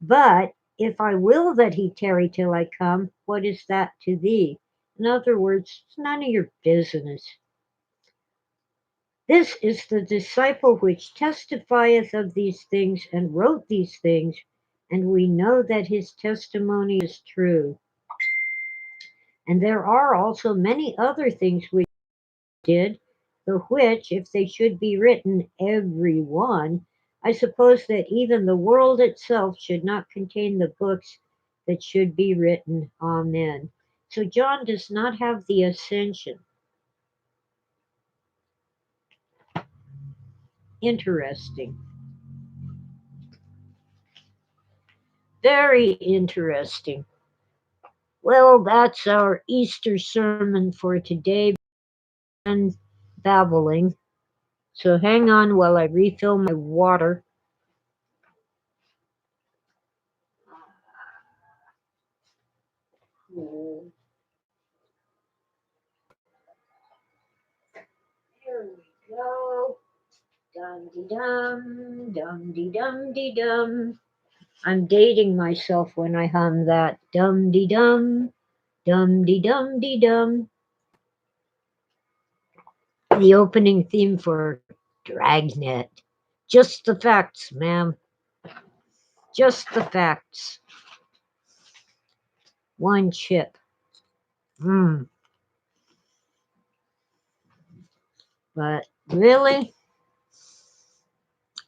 [SPEAKER 1] but if I will that he tarry till I come, what is that to thee? In other words, it's none of your business. This is the disciple which testifieth of these things and wrote these things, and we know that his testimony is true. And there are also many other things which he did, the which, if they should be written every one, I suppose that even the world itself should not contain the books that should be written. Amen. So John does not have the ascension. Interesting. Very interesting. Well, that's our Easter sermon for today and babbling. So hang on while I refill my water. There we go. Dum de dum, dum de dum de dum. I'm dating myself when I hum that. Dum de dum, dum de dum de dum. The opening theme for Dragnet. Just the facts, ma'am. Just the facts. One chip. Hmm. But really,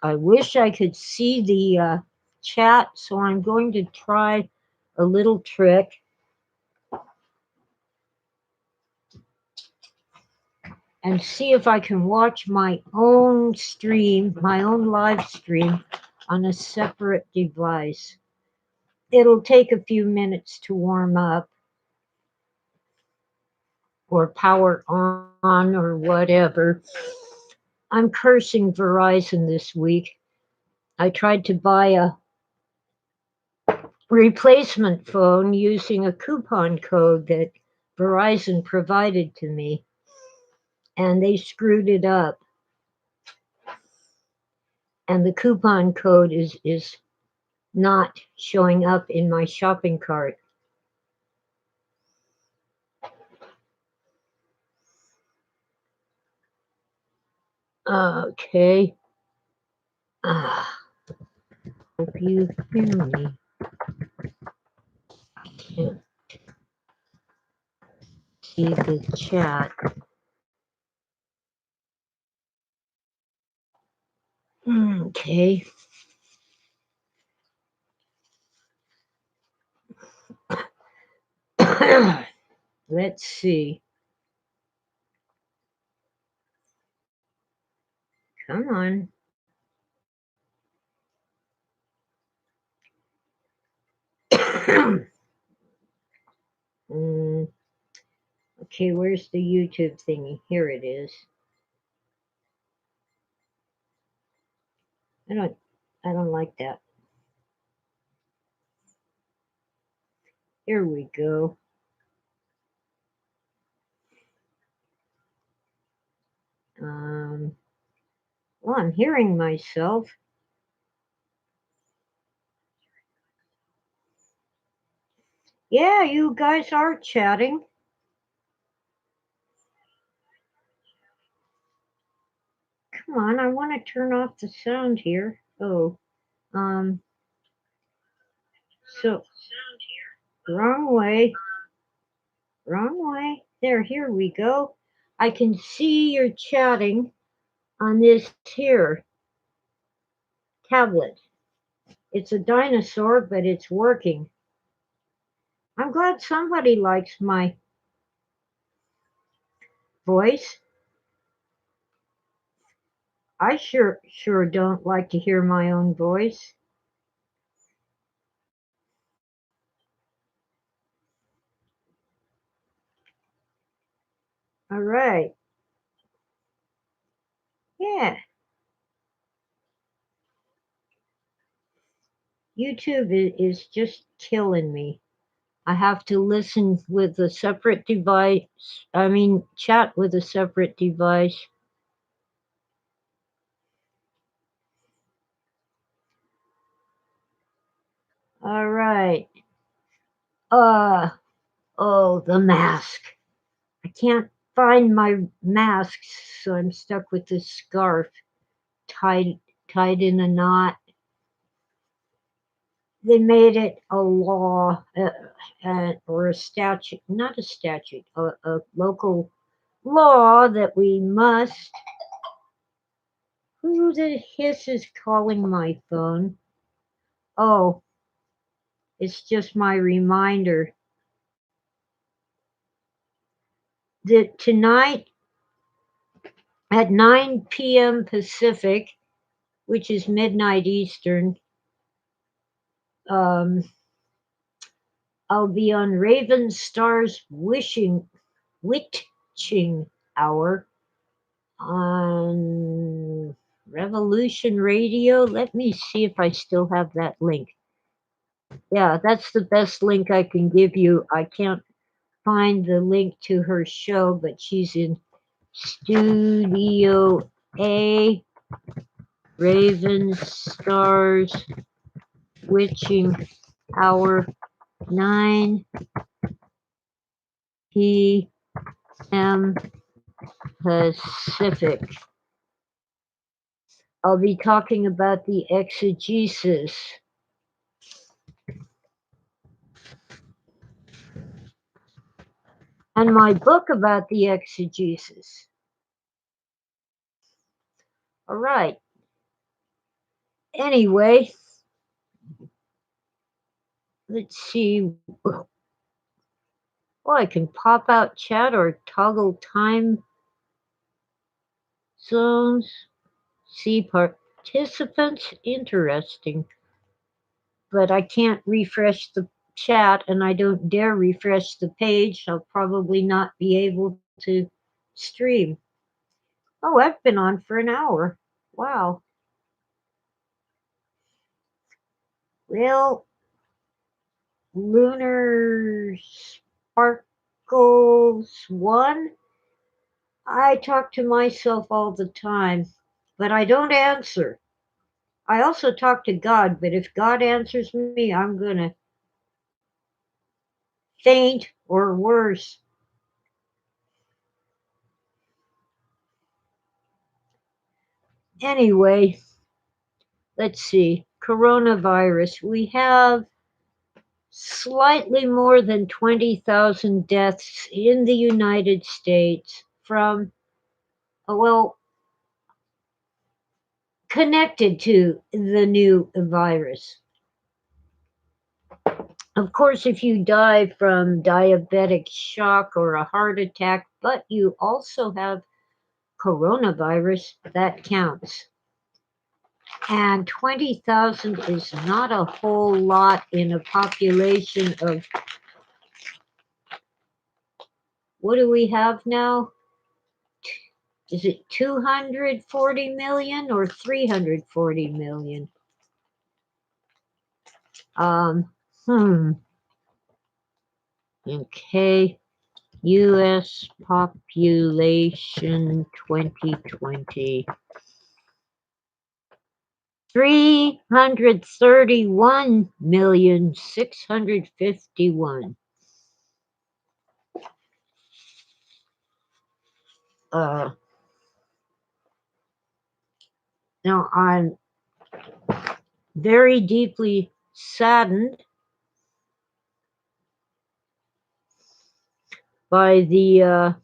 [SPEAKER 1] I wish I could see the chat, so I'm going to try a little trick and see if I can watch my own stream, my own live stream on a separate device. It'll take a few minutes to warm up or power on or whatever. I'm cursing Verizon this week. I tried to buy a replacement phone using a coupon code that Verizon provided to me, and they screwed it up. And the coupon code is not showing up in my shopping cart. Okay. Hope you hear me. Can't see the chat. Okay. Let's see. Come on. Okay, where's the YouTube thingy? Here it is. I don't like that. Here we go. Well, I'm hearing myself. Yeah, you guys are chatting. Come on, I want to turn off the sound here. Oh, um, so wrong way. Wrong way. There, here we go. I can see you're chatting on this here tablet. It's a dinosaur, but it's working. I'm glad somebody likes my voice. I sure don't like to hear my own voice. All right. Yeah. YouTube is just killing me. I have to listen with a separate device. I mean, chat with a separate device. All right. Oh, the mask. I can't find my mask, so I'm stuck with this scarf tied in a knot. They made it a law or a statute, not a statute, a local law that we must. Who the hiss is calling my phone? Oh, It's just my reminder that tonight at 9 p.m. Pacific, which is midnight Eastern, um, I'll be on Raven Star's Witching Hour on Revolution Radio. Let me see if I still have that link. Yeah, that's the best link I can give you. I can't find the link to her show, but she's in Studio A, Raven Stars Witching Hour, 9 p.m. Pacific. I'll be talking about the exegesis. And my book about the exegesis. All right. Anyway, let's see. Oh, I can pop out chat or toggle time zones. See participants. Interesting. But I can't refresh the chat and I don't dare refresh the page. I'll probably not be able to stream. Oh, I've been on for an hour. Wow. Well, Lunar Sparkles 1. I talk to myself all the time, but I don't answer. I also talk to God, but if God answers me, I'm going to faint or worse. Anyway, let's see. Coronavirus. We have slightly more than 20,000 deaths in the United States from, well, connected to the new virus. Of course, if you die from diabetic shock or a heart attack, but you also have coronavirus, that counts. And 20,000 is not a whole lot in a population of, what do we have now? Is it 240 million or 340 million? Okay. U.S. population 2020. 331,651,000. Now I'm very deeply saddened by the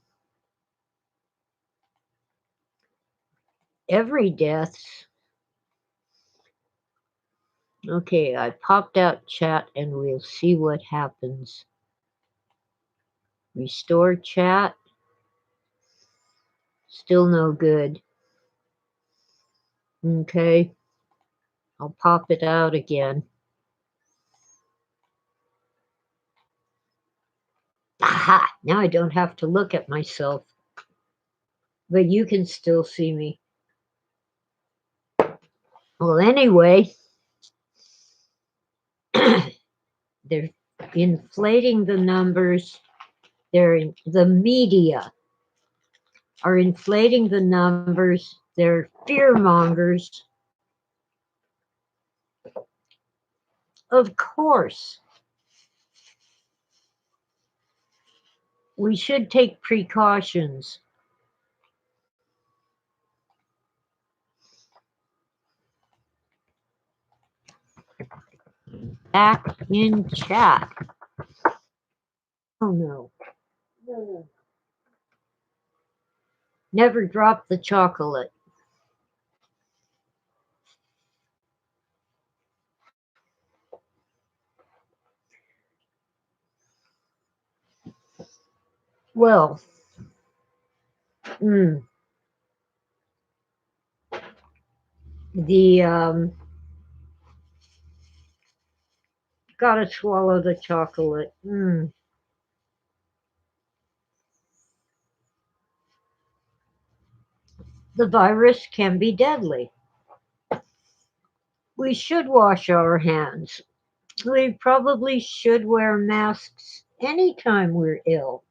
[SPEAKER 1] every death. Okay, I popped out chat and we'll see what happens. Restore chat. Still no good. Okay. I'll pop it out again. Aha! Now I don't have to look at myself. But you can still see me. Well, anyway, they're inflating the numbers. The media are inflating the numbers. They're fear mongers. Of course, we should take precautions. Back in chat. Oh no. Never drop the chocolate. Well, mm, the gotta swallow the chocolate. The virus can be deadly. We should wash our hands. We probably should wear masks anytime we're ill.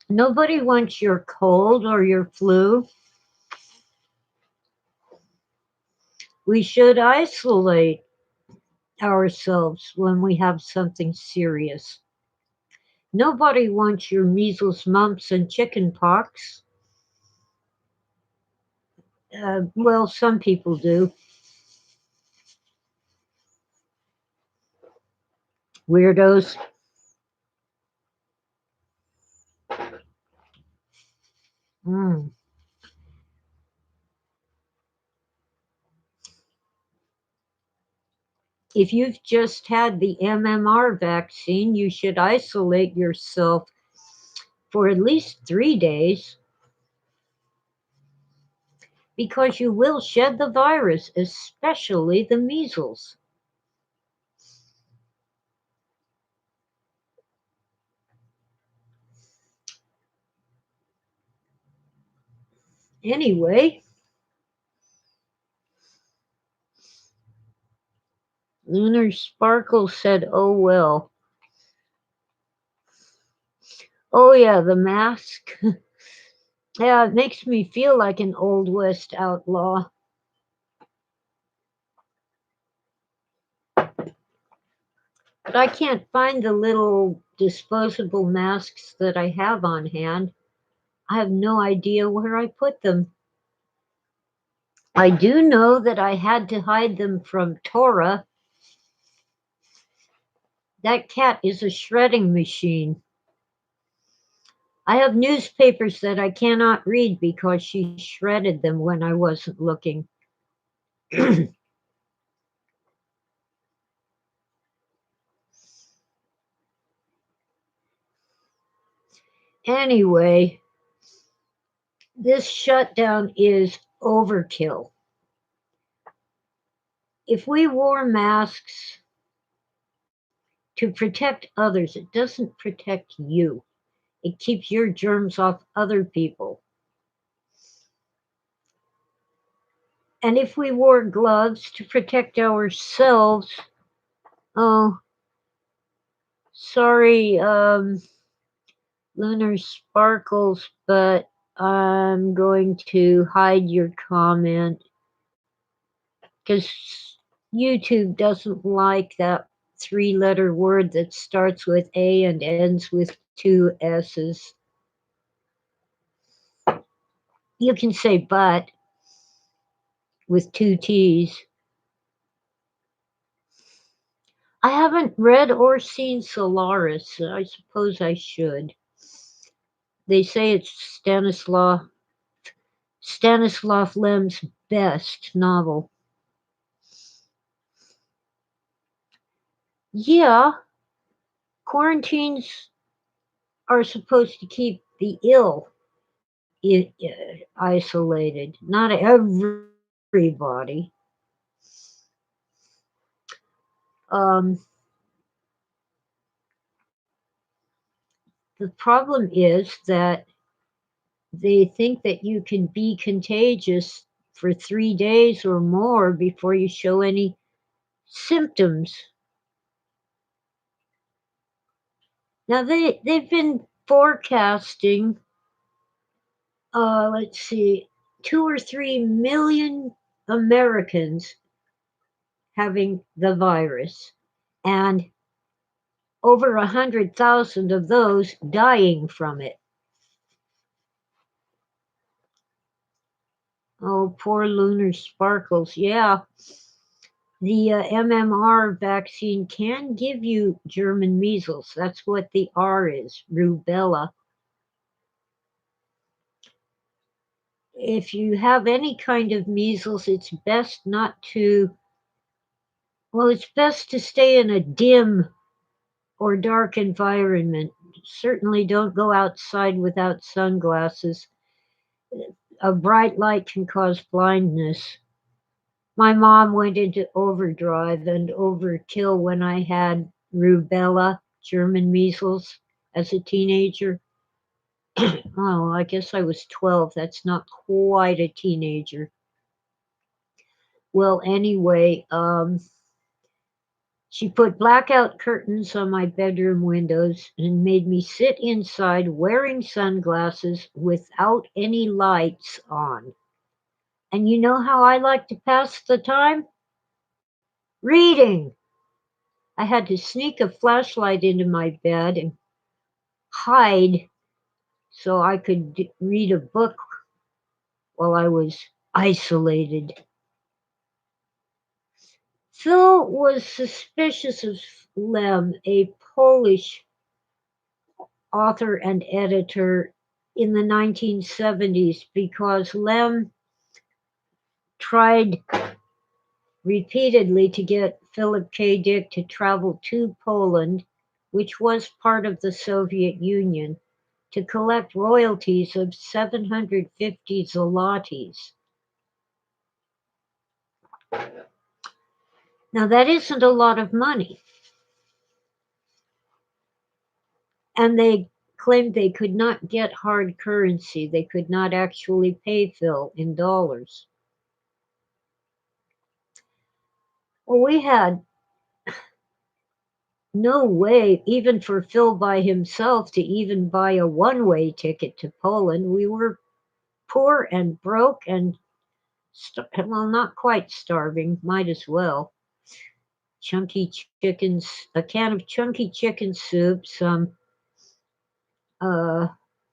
[SPEAKER 1] Nobody wants your cold or your flu. We should isolate ourselves when we have something serious. Nobody wants your measles, mumps, and chicken pox. Well, some people do. Weirdos. Mm. If you've just had the MMR vaccine, you should isolate yourself for at least 3 days because you will shed the virus, especially the measles. Anyway, Lunar Sparkle said, oh well. Oh yeah, the mask. Yeah, it makes me feel like an Old West outlaw. But I can't find the little disposable masks that I have on hand. I have no idea where I put them. I do know that I had to hide them from Tora. That cat is a shredding machine. I have newspapers that I cannot read because she shredded them when I wasn't looking. Anyway, this shutdown is overkill. If we wore masks to protect others, it doesn't protect you. It keeps your germs off other people. And if we wore gloves to protect ourselves, oh, sorry, Lunar Sparkles, but I'm going to hide your comment because YouTube doesn't like that 3 letter word that starts with A and ends with 2 S's. You can say but with 2 T's. I haven't read or seen Solaris. I suppose I should. They say it's Stanislav Lem's best novel. Yeah, quarantines are supposed to keep the ill isolated, not everybody. Um, the problem is that they think that you can be contagious for 3 days or more before you show any symptoms. Now they've been forecasting, let's see, 2 or 3 million Americans having the virus, and over 100,000 of those dying from it. Oh, poor Lunar Sparkles. Yeah, the MMR vaccine can give you German measles. That's what the R is, rubella. If you have any kind of measles, it's best not to, well, it's best to stay in a dim or dark environment. certainly don't go outside without sunglasses. A bright light can cause blindness. My mom went into overdrive and overkill when I had rubella, German measles, as a teenager. Oh, I guess I was 12. That's not quite a teenager. Well, anyway, she put blackout curtains on my bedroom windows and made me sit inside wearing sunglasses without any lights on. And you know how I like to pass the time? Reading. I had to sneak a flashlight into my bed and hide so I could read a book while I was isolated. Phil was suspicious of Lem, a Polish author and editor in the 1970s, because Lem tried repeatedly to get Philip K. Dick to travel to Poland, which was part of the Soviet Union, to collect royalties of 750 zlotys. Now, that isn't a lot of money. And they claimed they could not get hard currency. They could not actually pay Phil in dollars. Well, we had no way, even for Phil by himself, to even buy a one-way ticket to Poland. We were poor and broke and, well, not quite starving, might as well. Chunky chickens, a can of chunky chicken soup, some uh,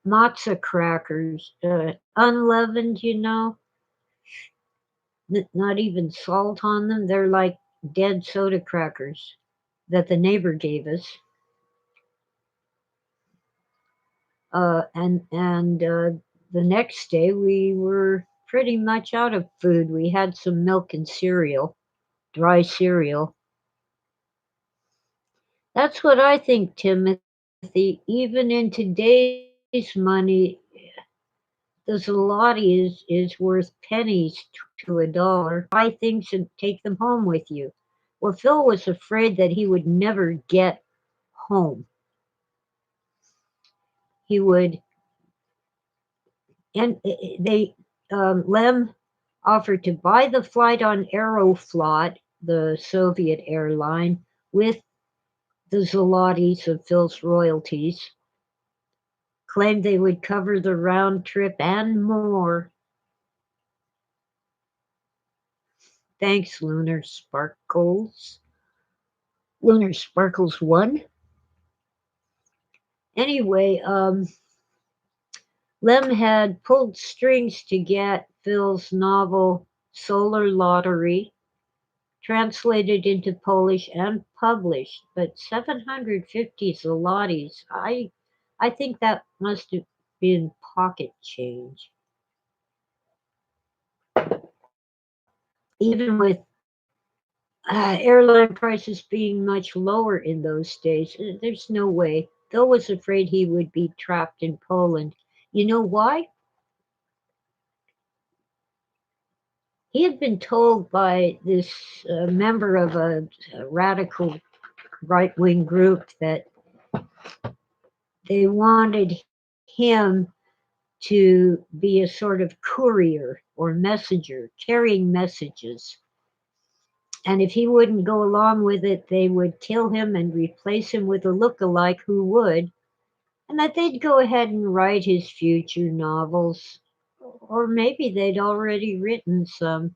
[SPEAKER 1] matzo crackers, unleavened, not even salt on them. They're like dead soda crackers that the neighbor gave us. And the next day we were pretty much out of food. We had some milk and cereal, dry cereal. That's what I think, Timothy. Even in today's money, the zloty is worth pennies to a dollar. Buy things and take them home with you. Well, Phil was afraid that he would never get home. He would, and they, Lem offered to buy the flight on Aeroflot, the Soviet airline, with the zlotys of Phil's royalties, claimed they would cover the round trip and more. Thanks, Lunar Sparkles. Lunar Sparkles 1. Anyway, Lem had pulled strings to get Phil's novel Solar Lottery translated into Polish and published, but 750 zlotys, I think that must have been pocket change. Even with airline prices being much lower in those days, there's no way. Phil was afraid he would be trapped in Poland. You know why? He had been told by this member of a radical right wing group that they wanted him to be a sort of courier or messenger, carrying messages. And if he wouldn't go along with it, they would kill him and replace him with a look-alike who would, and that they'd go ahead and write his future novels. Or maybe they'd already written some.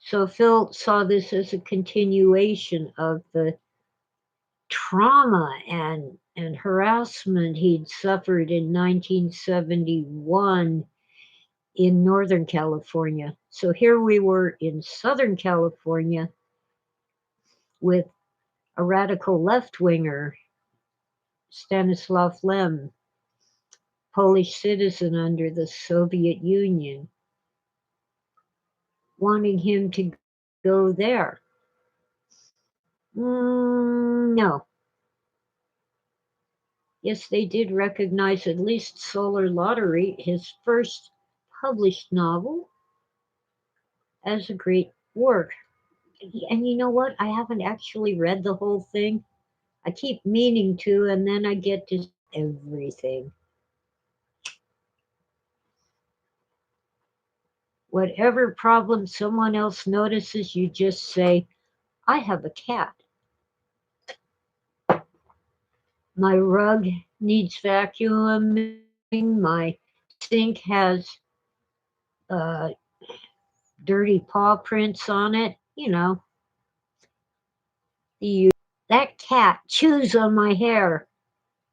[SPEAKER 1] So Phil saw this as a continuation of the trauma and harassment he'd suffered in 1971 in Northern California. So here we were in Southern California with a radical left winger, Stanislav Lem, Polish citizen under the Soviet Union, wanting him to go there. No. Yes, they did recognize at least Solar Lottery, his first published novel, as a great work. And you know what? I haven't actually read the whole thing. I keep meaning to, and then I get to everything. Whatever problem someone else notices, you just say, I have a cat. My rug needs vacuuming. My sink has uh, dirty paw prints on it. The that cat chews on my hair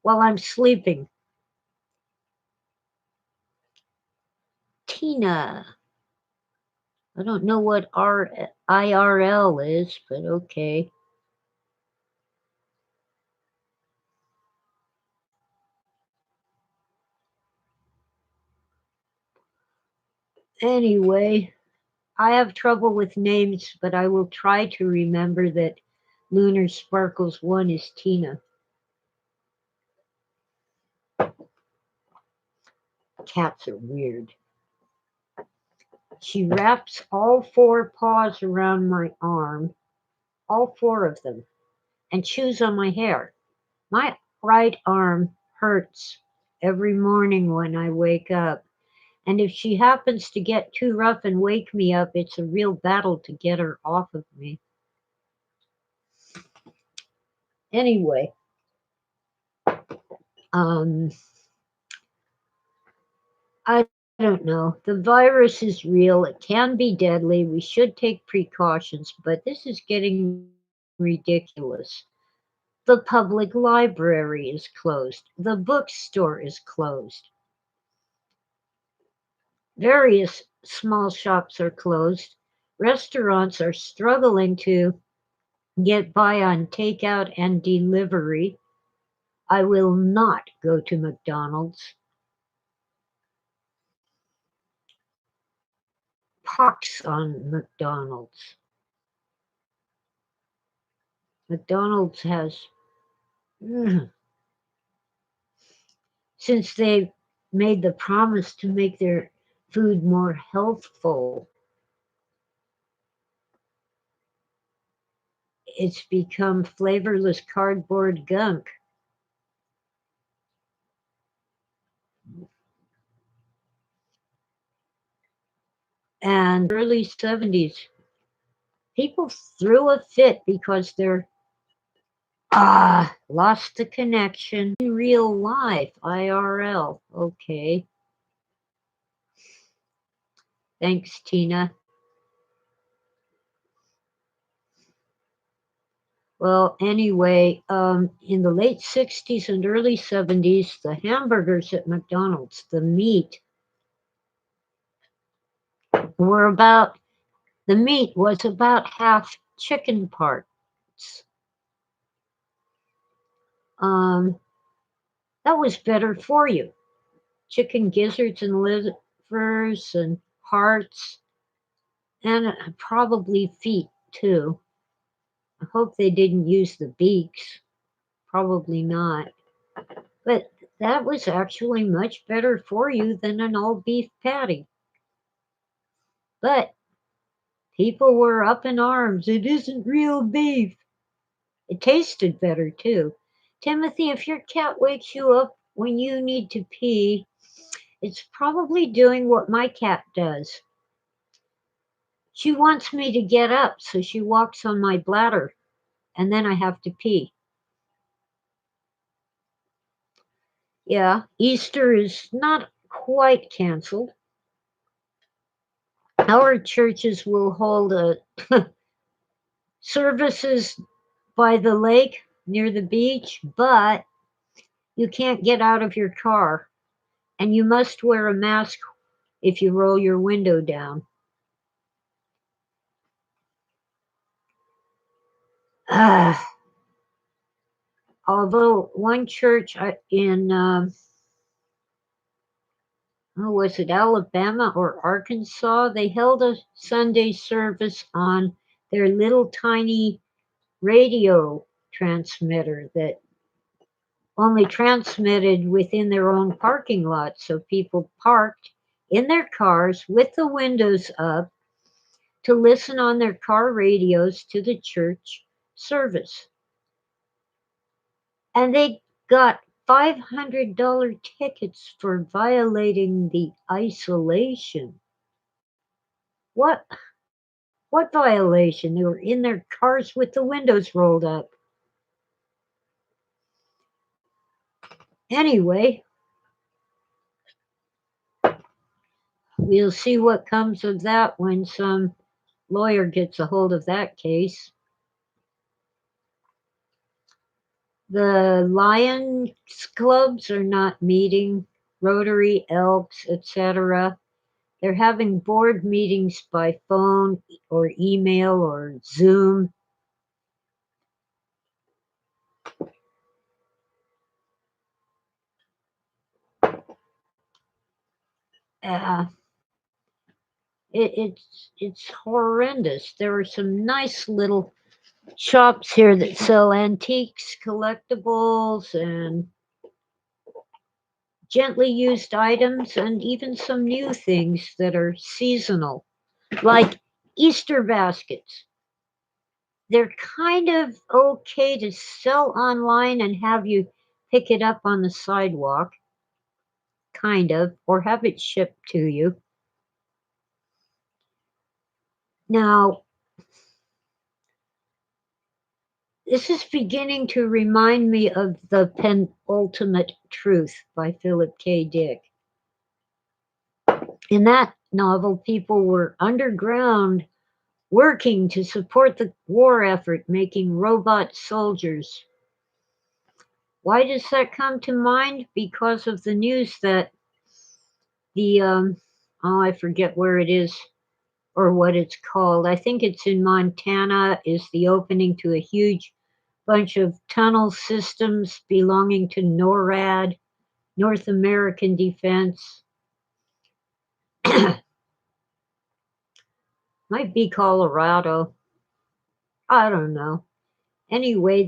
[SPEAKER 1] while I'm sleeping. Tina. I don't know what IRL is, but okay. Anyway, I have trouble with names, but I will try to remember that Lunar Sparkles 1 is Tina. Cats are weird. She wraps all four paws around my arm, all four of them, and chews on my hair. My right arm hurts every morning when I wake up. And if she happens to get too rough and wake me up, it's a real battle to get her off of me. Anyway, um, I don't know. The virus is real. It can be deadly. We should take precautions, but this is getting ridiculous. The public library is closed. The bookstore is closed. Various small shops are closed. Restaurants are struggling to get by on takeout and delivery. I will not go to McDonald's. Pox on McDonald's. McDonald's has, since they made the promise to make their food more healthful, it's become flavorless cardboard gunk. And early 70s, people threw a fit because they're lost the connection in real life, IRL. Okay, thanks, Tina. Well, anyway, in the late 60s and early 70s, the hamburgers at McDonald's, the meat were about, the meat was about half chicken parts. Um, that was better for you. Chicken gizzards and livers and hearts, and probably feet too. I hope they didn't use the beaks. Probably not. But that was actually much better for you than an all beef patty. But people were up in arms. It isn't real beef. It tasted better too. Timothy, if your cat wakes you up when you need to pee, it's probably doing what my cat does. She wants me to get up, so she walks on my bladder, and then I have to pee. Yeah, Easter is not quite canceled. Our churches will hold services by the lake near the beach, but you can't get out of your car, and you must wear a mask if you roll your window down. Ah, although one church in, oh, was it Alabama or Arkansas? They held a Sunday service on their little tiny radio transmitter that only transmitted within their own parking lot. So people parked in their cars with the windows up to listen on their car radios to the church service. And they got $500 tickets for violating the isolation. What what violation? They were in their cars with the windows rolled up. Anyway, we'll see what comes of that when some lawyer gets a hold of that case. The Lions clubs are not meeting, Rotary, Elks, etc. They're having board meetings by phone or email or Zoom. Uh, it's horrendous. There are some nice little shops here that sell antiques, collectibles, and gently used items, and even some new things that are seasonal, like Easter baskets. They're kind of okay to sell online and have you pick it up on the sidewalk, kind of, or have it shipped to you. Now, this is beginning to remind me of The Penultimate Truth by Philip K. Dick. In that novel, people were underground working to support the war effort, making robot soldiers. Why does that come to mind? Because of the news that the, oh, I forget where it is or what it's called. I think it's in Montana, is the opening to a huge bunch of tunnel systems belonging to NORAD, North American Defense. Might be Colorado. I don't know. Anyway,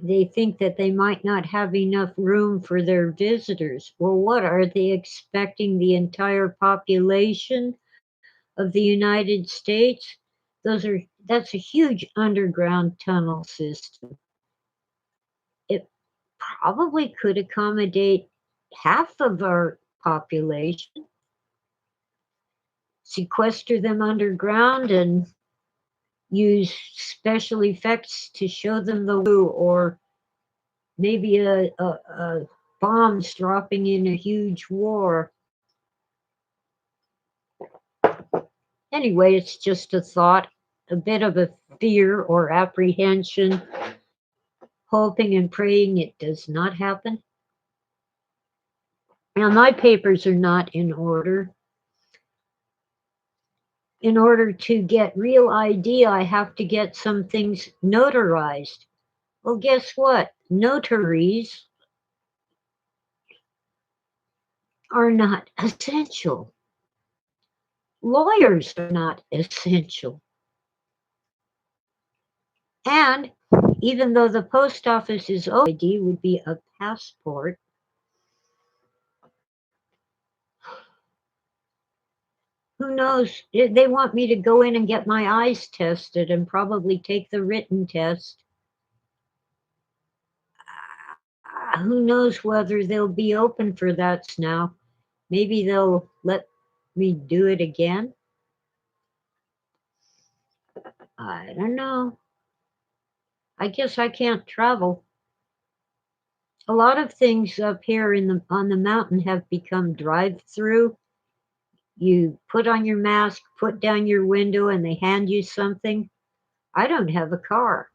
[SPEAKER 1] they think that they might not have enough room for their visitors. Well, what are they expecting? The entire population of the United States? That's a huge underground tunnel system. It probably could accommodate half of our population. Sequester them underground and use special effects to show them the way, or maybe a bombs dropping in a huge war. Anyway, it's just a thought, a bit of a fear or apprehension, hoping and praying it does not happen. Now, my papers are not in order. In order to get real ID, I have to get some things notarized. Well, guess what? Notaries are not essential. Lawyers are not essential. And even though the post office is ID would be a passport, who knows? They want me to go in and get my eyes tested and probably take the written test. Who knows whether they'll be open for that now? Maybe they'll let me do it again. I don't know. I guess I can't travel. A lot of things up here on the mountain have become drive-through. You put on your mask, put down your window, and they hand you something. I don't have a car.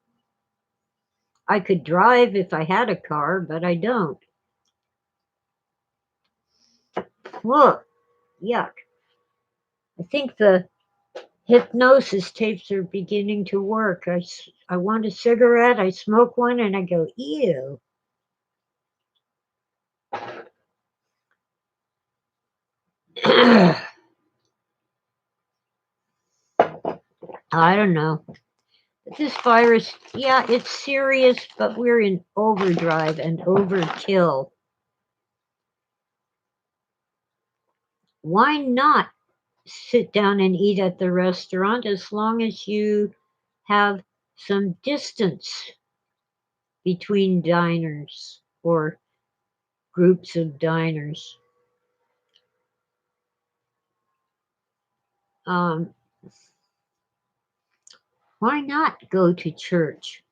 [SPEAKER 1] I could drive if I had a car, but I don't. Look, yuck. I think the hypnosis tapes are beginning to work. I want a cigarette, I smoke one, and I go, ew. I don't know. This virus, yeah, it's serious, but we're in overdrive and overkill. Why not sit down and eat at the restaurant as long as you have some distance between diners or groups of diners? Um, why not go to church?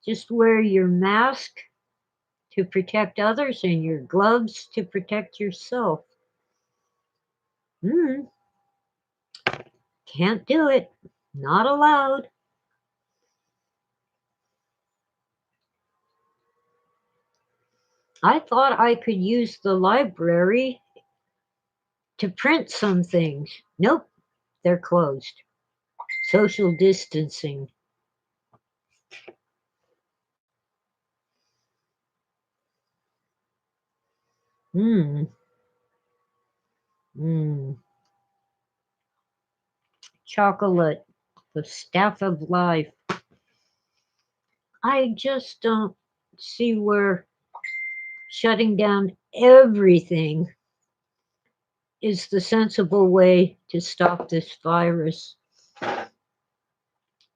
[SPEAKER 1] Just wear your mask to protect others and your gloves to protect yourself. Hmm, can't do it. Not allowed. I thought I could use the library to print some things. Nope, they're closed. Social distancing. Hmm. Hmm. Chocolate, the staff of life. I just don't see where shutting down everything is the sensible way to stop this virus.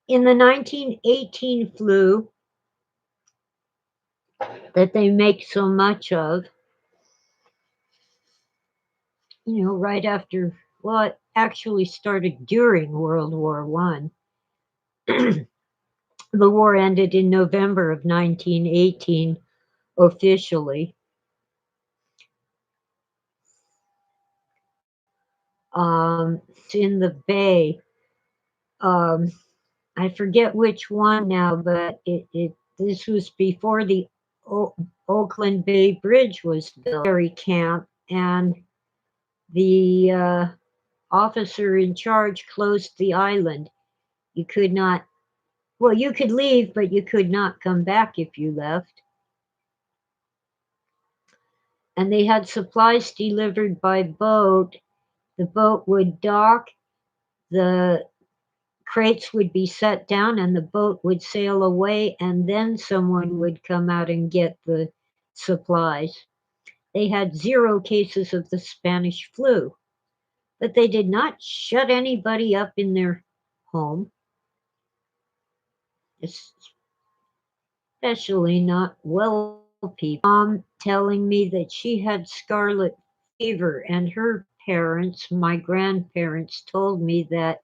[SPEAKER 1] In the 1918 flu that they make so much of, right after, well, it actually started during World War One. The war ended in November of 1918 officially. In the Bay. Um, I forget which one now, but this was before the o- Oakland Bay Bridge was built. Military camp, and the officer in charge closed the island. You could not. Well, you could leave, but you could not come back if you left. And they had supplies delivered by boat. The boat would dock, the crates would be set down, and the boat would sail away, and then someone would come out and get the supplies. They had 0 cases of the Spanish flu, but they did not shut anybody up in their home, especially not well people. Telling me that she had scarlet fever, and her parents, my grandparents, told me that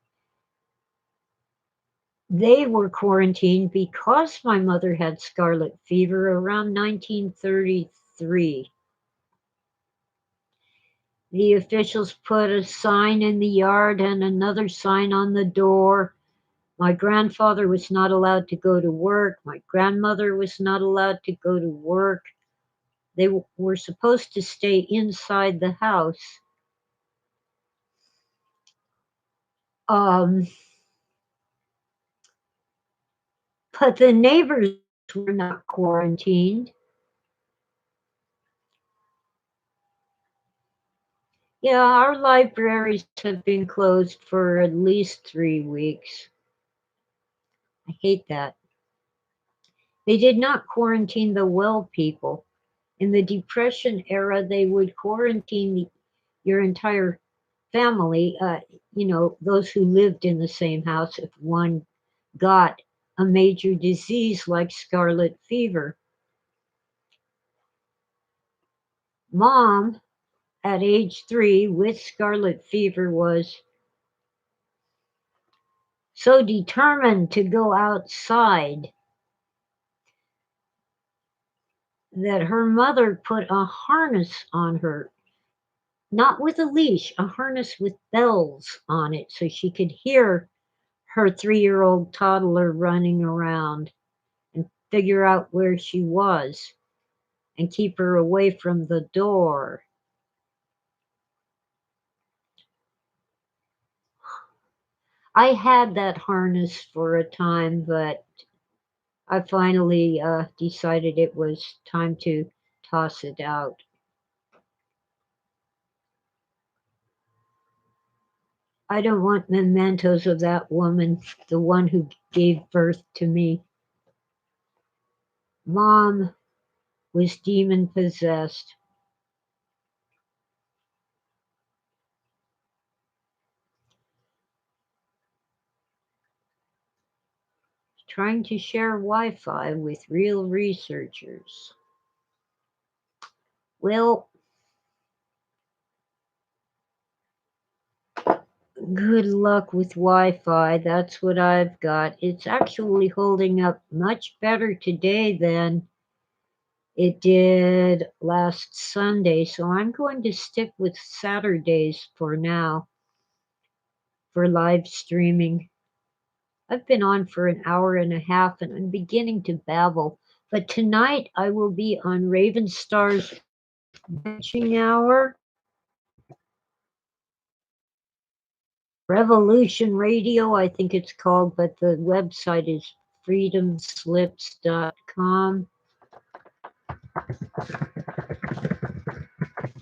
[SPEAKER 1] they were quarantined because my mother had scarlet fever around 1933. The officials put a sign in the yard and another sign on the door. My grandfather was not allowed to go to work. My grandmother was not allowed to go to work. They were supposed to stay inside the house. Um, but the neighbors were not quarantined. Yeah, our libraries have been closed for at least 3 weeks. I hate that. They did not quarantine the well people. In the Depression era, they would quarantine your entire family, those who lived in the same house if one got a major disease like scarlet fever. Mom, at age 3 with scarlet fever, was so determined to go outside that her mother put a harness on her, not with a leash, a harness with bells on it so she could hear her 3-year-old toddler running around and figure out where she was and keep her away from the door. I had that harness for a time, but I finally decided it was time to toss it out. I don't want mementos of that woman, the one who gave birth to me. Mom was demon possessed. Trying to share Wi Fi with real researchers. Well, good luck with Wi Fi. That's what I've got. It's actually holding up much better today than it did last Sunday. So I'm going to stick with Saturdays for now for live streaming. I've been on for an hour and a half and I'm beginning to babble. But tonight I will be on Raven Star's Witching Hour, Revolution Radio, I think it's called, but the website is freedomslips.com.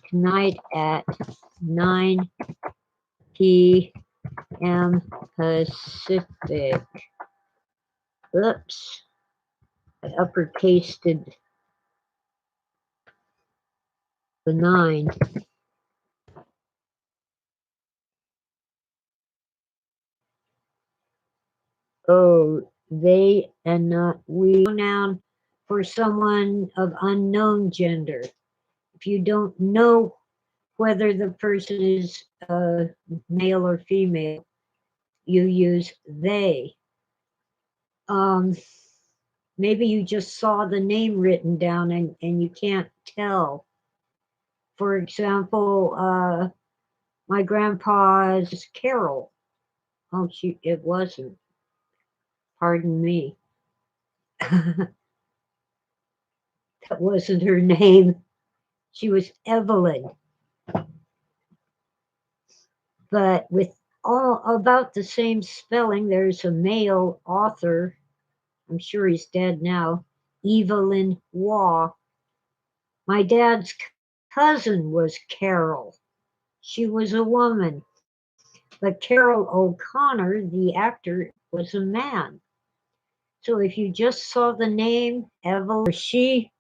[SPEAKER 1] Tonight at 9 p.m. Pacific. Oops, I uppercasted the 9. Oh, they and not we. Pronoun for someone of unknown gender. If you don't know whether the person is male or female, you use they. Um, Maybe you just saw the name written down and you can't tell. For example, my grandpa's Carol. Oh, it wasn't. Pardon me. That wasn't her name. She was Evelyn. But with all about the same spelling, there's a male author. I'm sure he's dead now. Evelyn Waugh. My dad's cousin was Carol. She was a woman. But Carol O'Connor, the actor, was a man. So if you just saw the name Evelyn or she,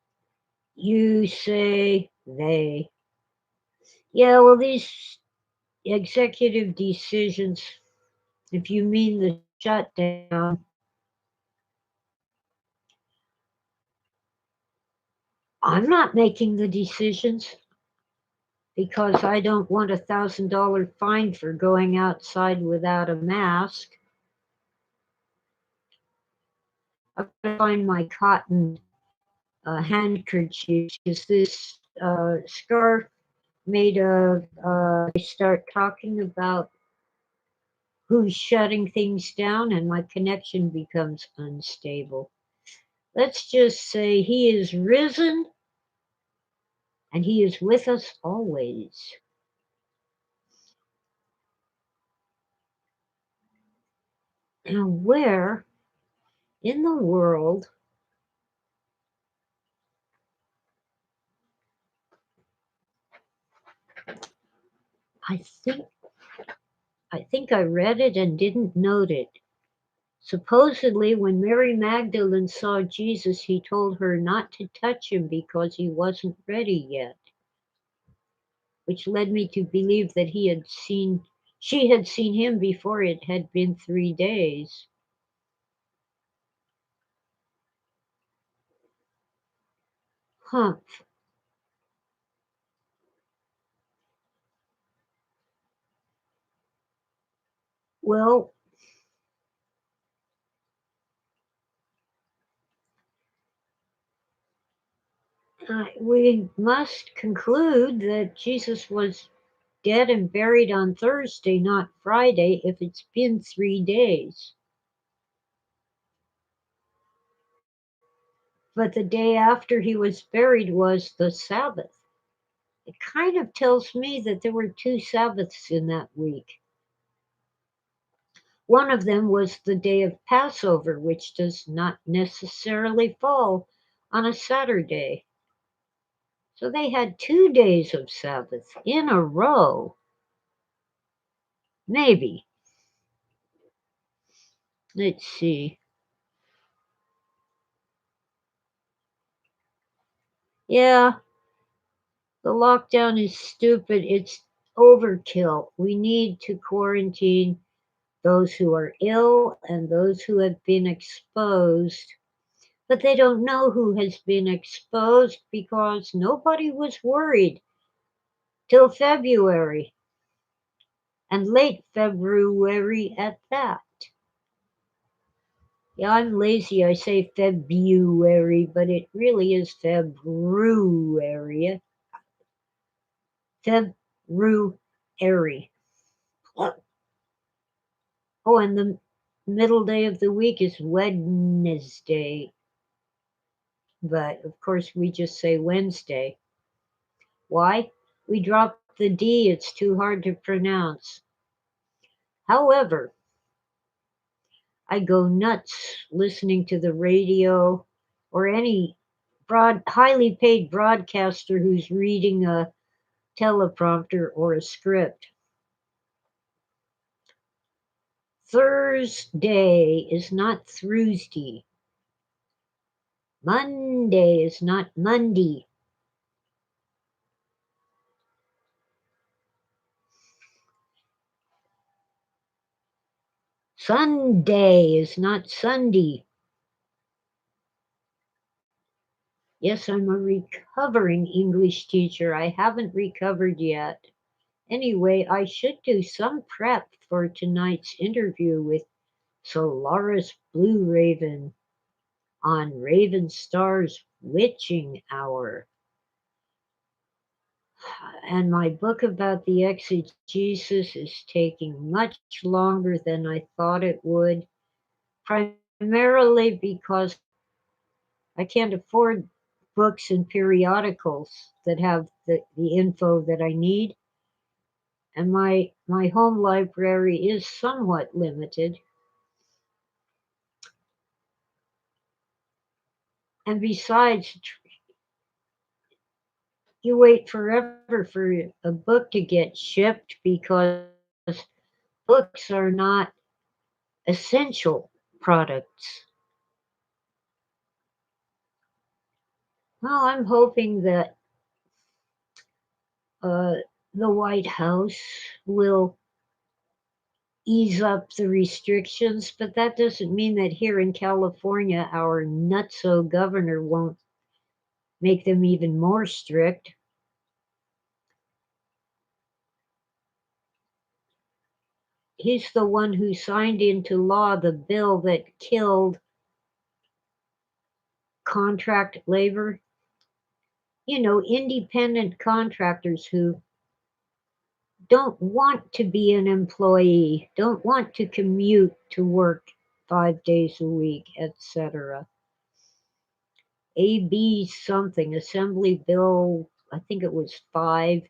[SPEAKER 1] you say they. Yeah, well, these executive decisions, if you mean the shutdown, I'm not making the decisions because I don't want $1,000 fine for going outside without a mask. I've got to find my cotton handkerchief because this scarf made of, I start talking about who's shutting things down and my connection becomes unstable. Let's just say he is risen and he is with us always. Now, where in the world I think I read it and didn't note it. Supposedly, when Mary Magdalene saw Jesus, he told her not to touch him because he wasn't ready yet, which led me to believe that she had seen him before it had been 3 days. Humph. Well, we must conclude that Jesus was dead and buried on Thursday, not Friday, if it's been 3 days. But the day after he was buried was the Sabbath. It kind of tells me that there were 2 Sabbaths in that week. One of them was the day of Passover, which does not necessarily fall on a Saturday. So they had 2 days of Sabbath in a row. Maybe. Let's see. Yeah, the lockdown is stupid. It's overkill. We need to quarantine those who are ill and those who have been exposed. But they don't know who has been exposed because nobody was worried till February, and late February at that. Yeah, I'm lazy. I say February, but it really is February. February. Oh, and the middle day of the week is Wednesday. But of course, we just say Wednesday. Why? We dropped the D, it's too hard to pronounce. However, I go nuts listening to the radio or any highly paid broadcaster who's reading a teleprompter or a script. Thursday is not Thursday. Monday is not Monday. Sunday is not Sunday. Yes, I'm a recovering English teacher. I haven't recovered yet. Anyway, I should do some prep for tonight's interview with Solaris Blue Raven on Raven Star's Witching Hour. And my book about the exegesis is taking much longer than I thought it would, primarily because I can't afford books and periodicals that have the info that I need. And my home library is somewhat limited. And besides, you wait forever for a book to get shipped because books are not essential products. Well, I'm hoping that uh, the White House will ease up the restrictions, but that doesn't mean that here in California, our nutso governor won't make them even more strict. He's the one who signed into law the bill that killed contract labor. You know, independent contractors who don't want to be an employee, don't want to commute to work 5 days a week, etc. AB something, Assembly Bill, I think it was 5,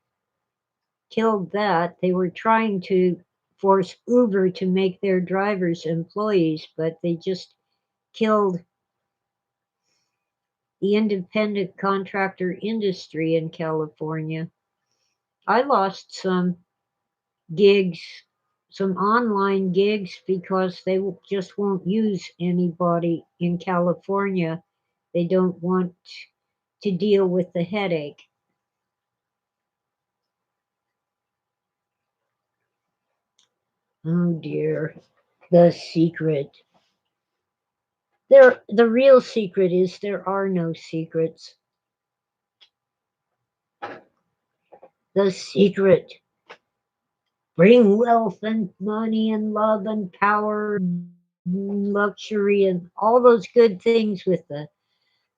[SPEAKER 1] killed that. They were trying to force Uber to make their drivers employees, but they just killed the independent contractor industry in California. I lost some gigs, some online gigs, because they just won't use anybody in California. They don't want to deal with the headache. Oh dear, the secret. The real secret is there are no secrets. The secret: bring wealth and money and love and power and luxury and all those good things with the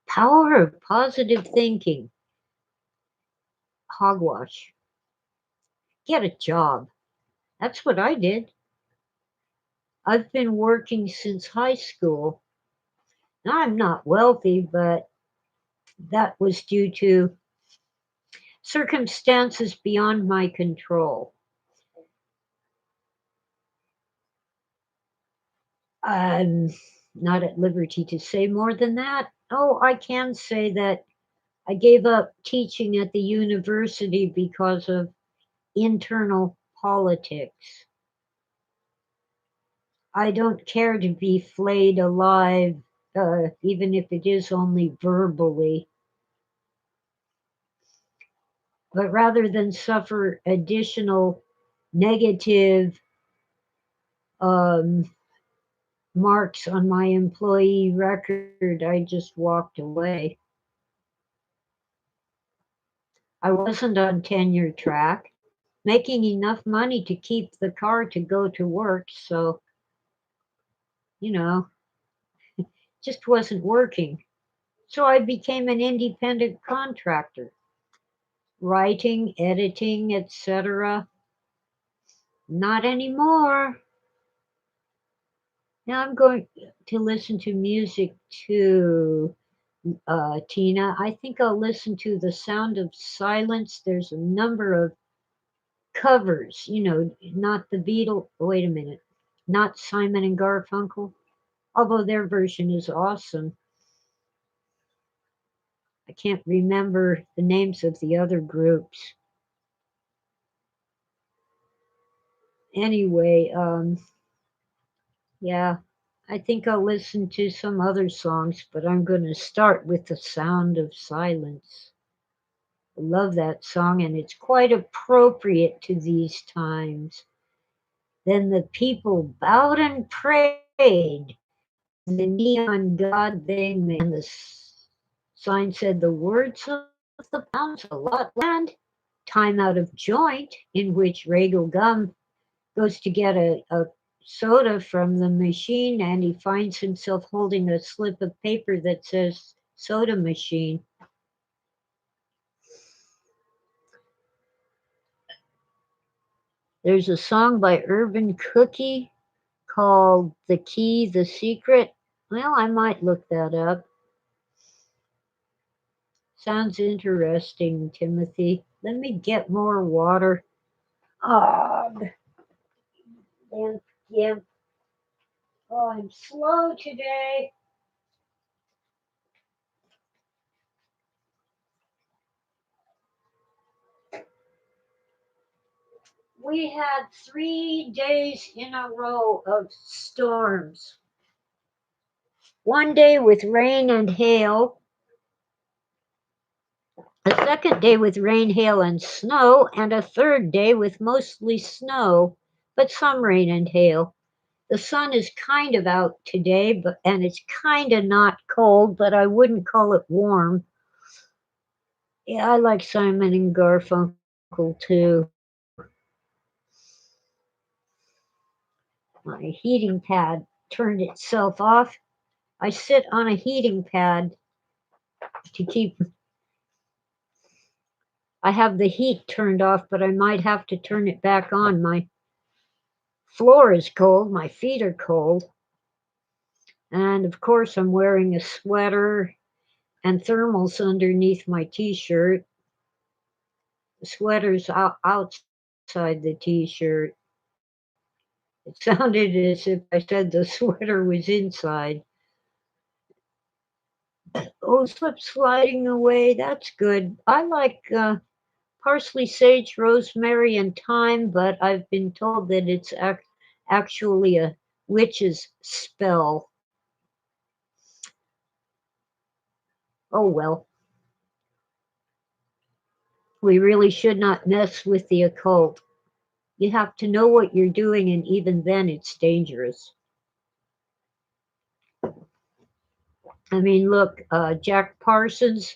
[SPEAKER 1] power of positive thinking. Hogwash. Get a job. That's what I did. I've been working since high school. Now, I'm not wealthy, but that was due to circumstances beyond my control. I'm not at liberty to say more than that. Oh, I can say that I gave up teaching at the university because of internal politics. I don't care to be flayed alive, even if it is only verbally. But rather than suffer additional negative um, marks on my employee record, I just walked away. I wasn't on tenure track, making enough money to keep the car to go to work, so, you know, just wasn't working. So I became an independent contractor, writing, editing, etc. Not anymore. Now I'm going to listen to music too, Tina. I think I'll listen to The Sound of Silence. There's a number of covers, not the Beatles. Wait a minute. Not Simon and Garfunkel, although their version is awesome. I can't remember the names of the other groups. Anyway, yeah, I think I'll listen to some other songs, but I'm going to start with The Sound of Silence. I love that song, and it's quite appropriate to these times. Then the people bowed and prayed to the neon god they made. And the sign said the words of the pounds a lot land, time out of joint, in which Regal Gum goes to get a soda from the machine and he finds himself holding a slip of paper that says soda machine. There's a song by Urban Cookie called The Key, The Secret. Well, I might look that up. Sounds interesting, Timothy. Let me get more water. Oh, yeah. Oh, I'm slow today. We had 3 days in a row of storms. One day with rain and hail, a second day with rain, hail, and snow, and a third day with mostly snow, but some rain and hail. The sun is kind of out today, and it's kind of not cold, but I wouldn't call it warm. Yeah, I like Simon and Garfunkel too. My heating pad turned itself off. I sit on a heating pad to keep. I have the heat turned off, but I might have to turn it back on. My floor is cold, my feet are cold, and of course, I'm wearing a sweater and thermals underneath my t shirt. The sweater's outside the t shirt. It sounded as if I said the sweater was inside. Oh, slip sliding away. That's good. I like parsley, sage, rosemary, and thyme, but I've been told that it's actually a witch's spell. Oh well, we really should not mess with the occult. You have to know what you're doing, and even then, it's dangerous. I mean, look, Jack Parsons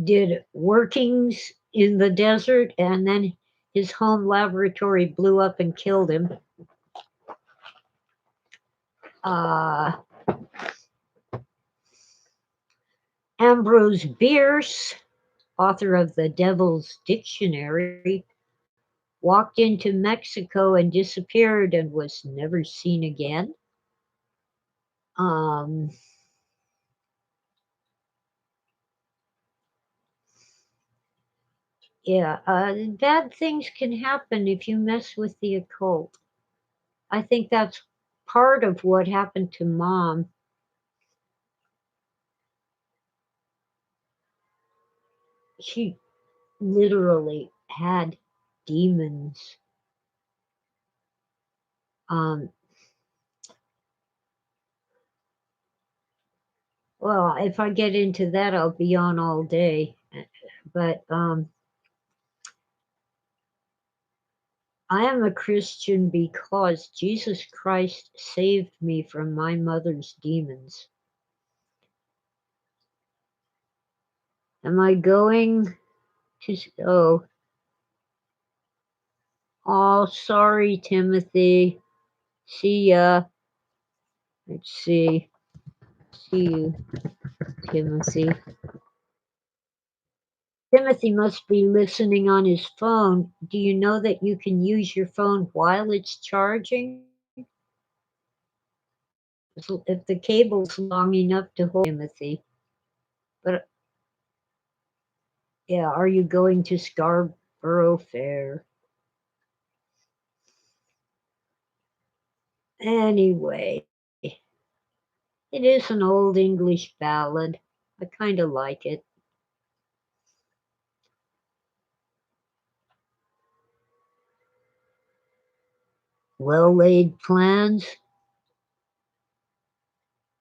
[SPEAKER 1] did workings in the desert, and then his home laboratory blew up and killed him. Uh, Ambrose Bierce, author of The Devil's Dictionary, walked into Mexico and disappeared and was never seen again. Um, yeah, bad things can happen if you mess with the occult. I think that's part of what happened to Mom. She literally had demons. Um, well, if I get into that, I'll be on all day. But I am a Christian because Jesus Christ saved me from my mother's demons. Am I going to? Oh, sorry, Timothy. See ya. Let's see. See you, Timothy. Timothy must be listening on his phone. Do you know that you can use your phone while it's charging? So if the cable's long enough to hold Timothy. But yeah, are you going to Scarborough Fair? Anyway, it is an old English ballad. I kind of like it. Well laid plans.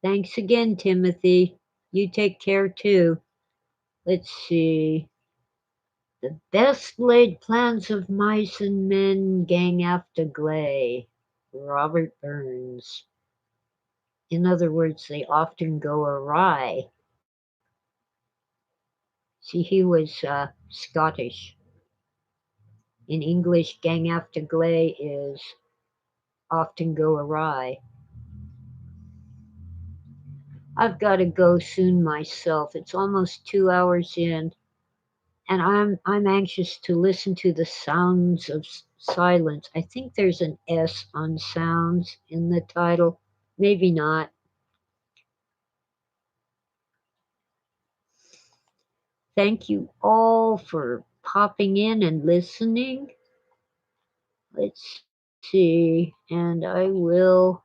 [SPEAKER 1] Thanks again, Timothy. You take care too. Let's see. The best laid plans of mice and men gang after Gley. Robert Burns. In other words, they often go awry. See, he was Scottish. In English, gang after Gley is often go awry. I've got to go soon myself. It's almost 2 hours in, and I'm anxious to listen to the sounds of silence. I think there's an S on sounds in the title. Maybe not. Thank you all for popping in and listening. Let's see, and I will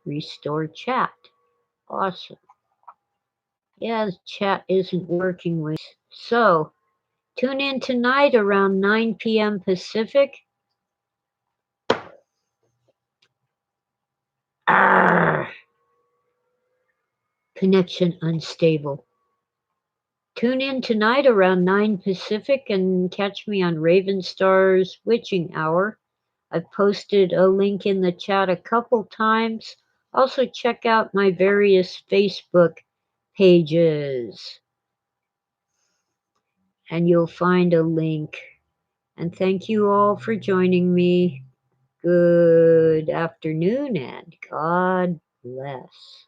[SPEAKER 1] restore chat. Awesome. Yeah, the chat isn't working with. So tune in tonight around 9 p.m. Pacific. Arr, connection unstable. Tune in tonight around 9 Pacific and catch me on Ravenstar's Witching Hour. I've posted a link in the chat a couple times. Also, check out my various Facebook pages and you'll find a link. And thank you all for joining me. Good afternoon and God bless.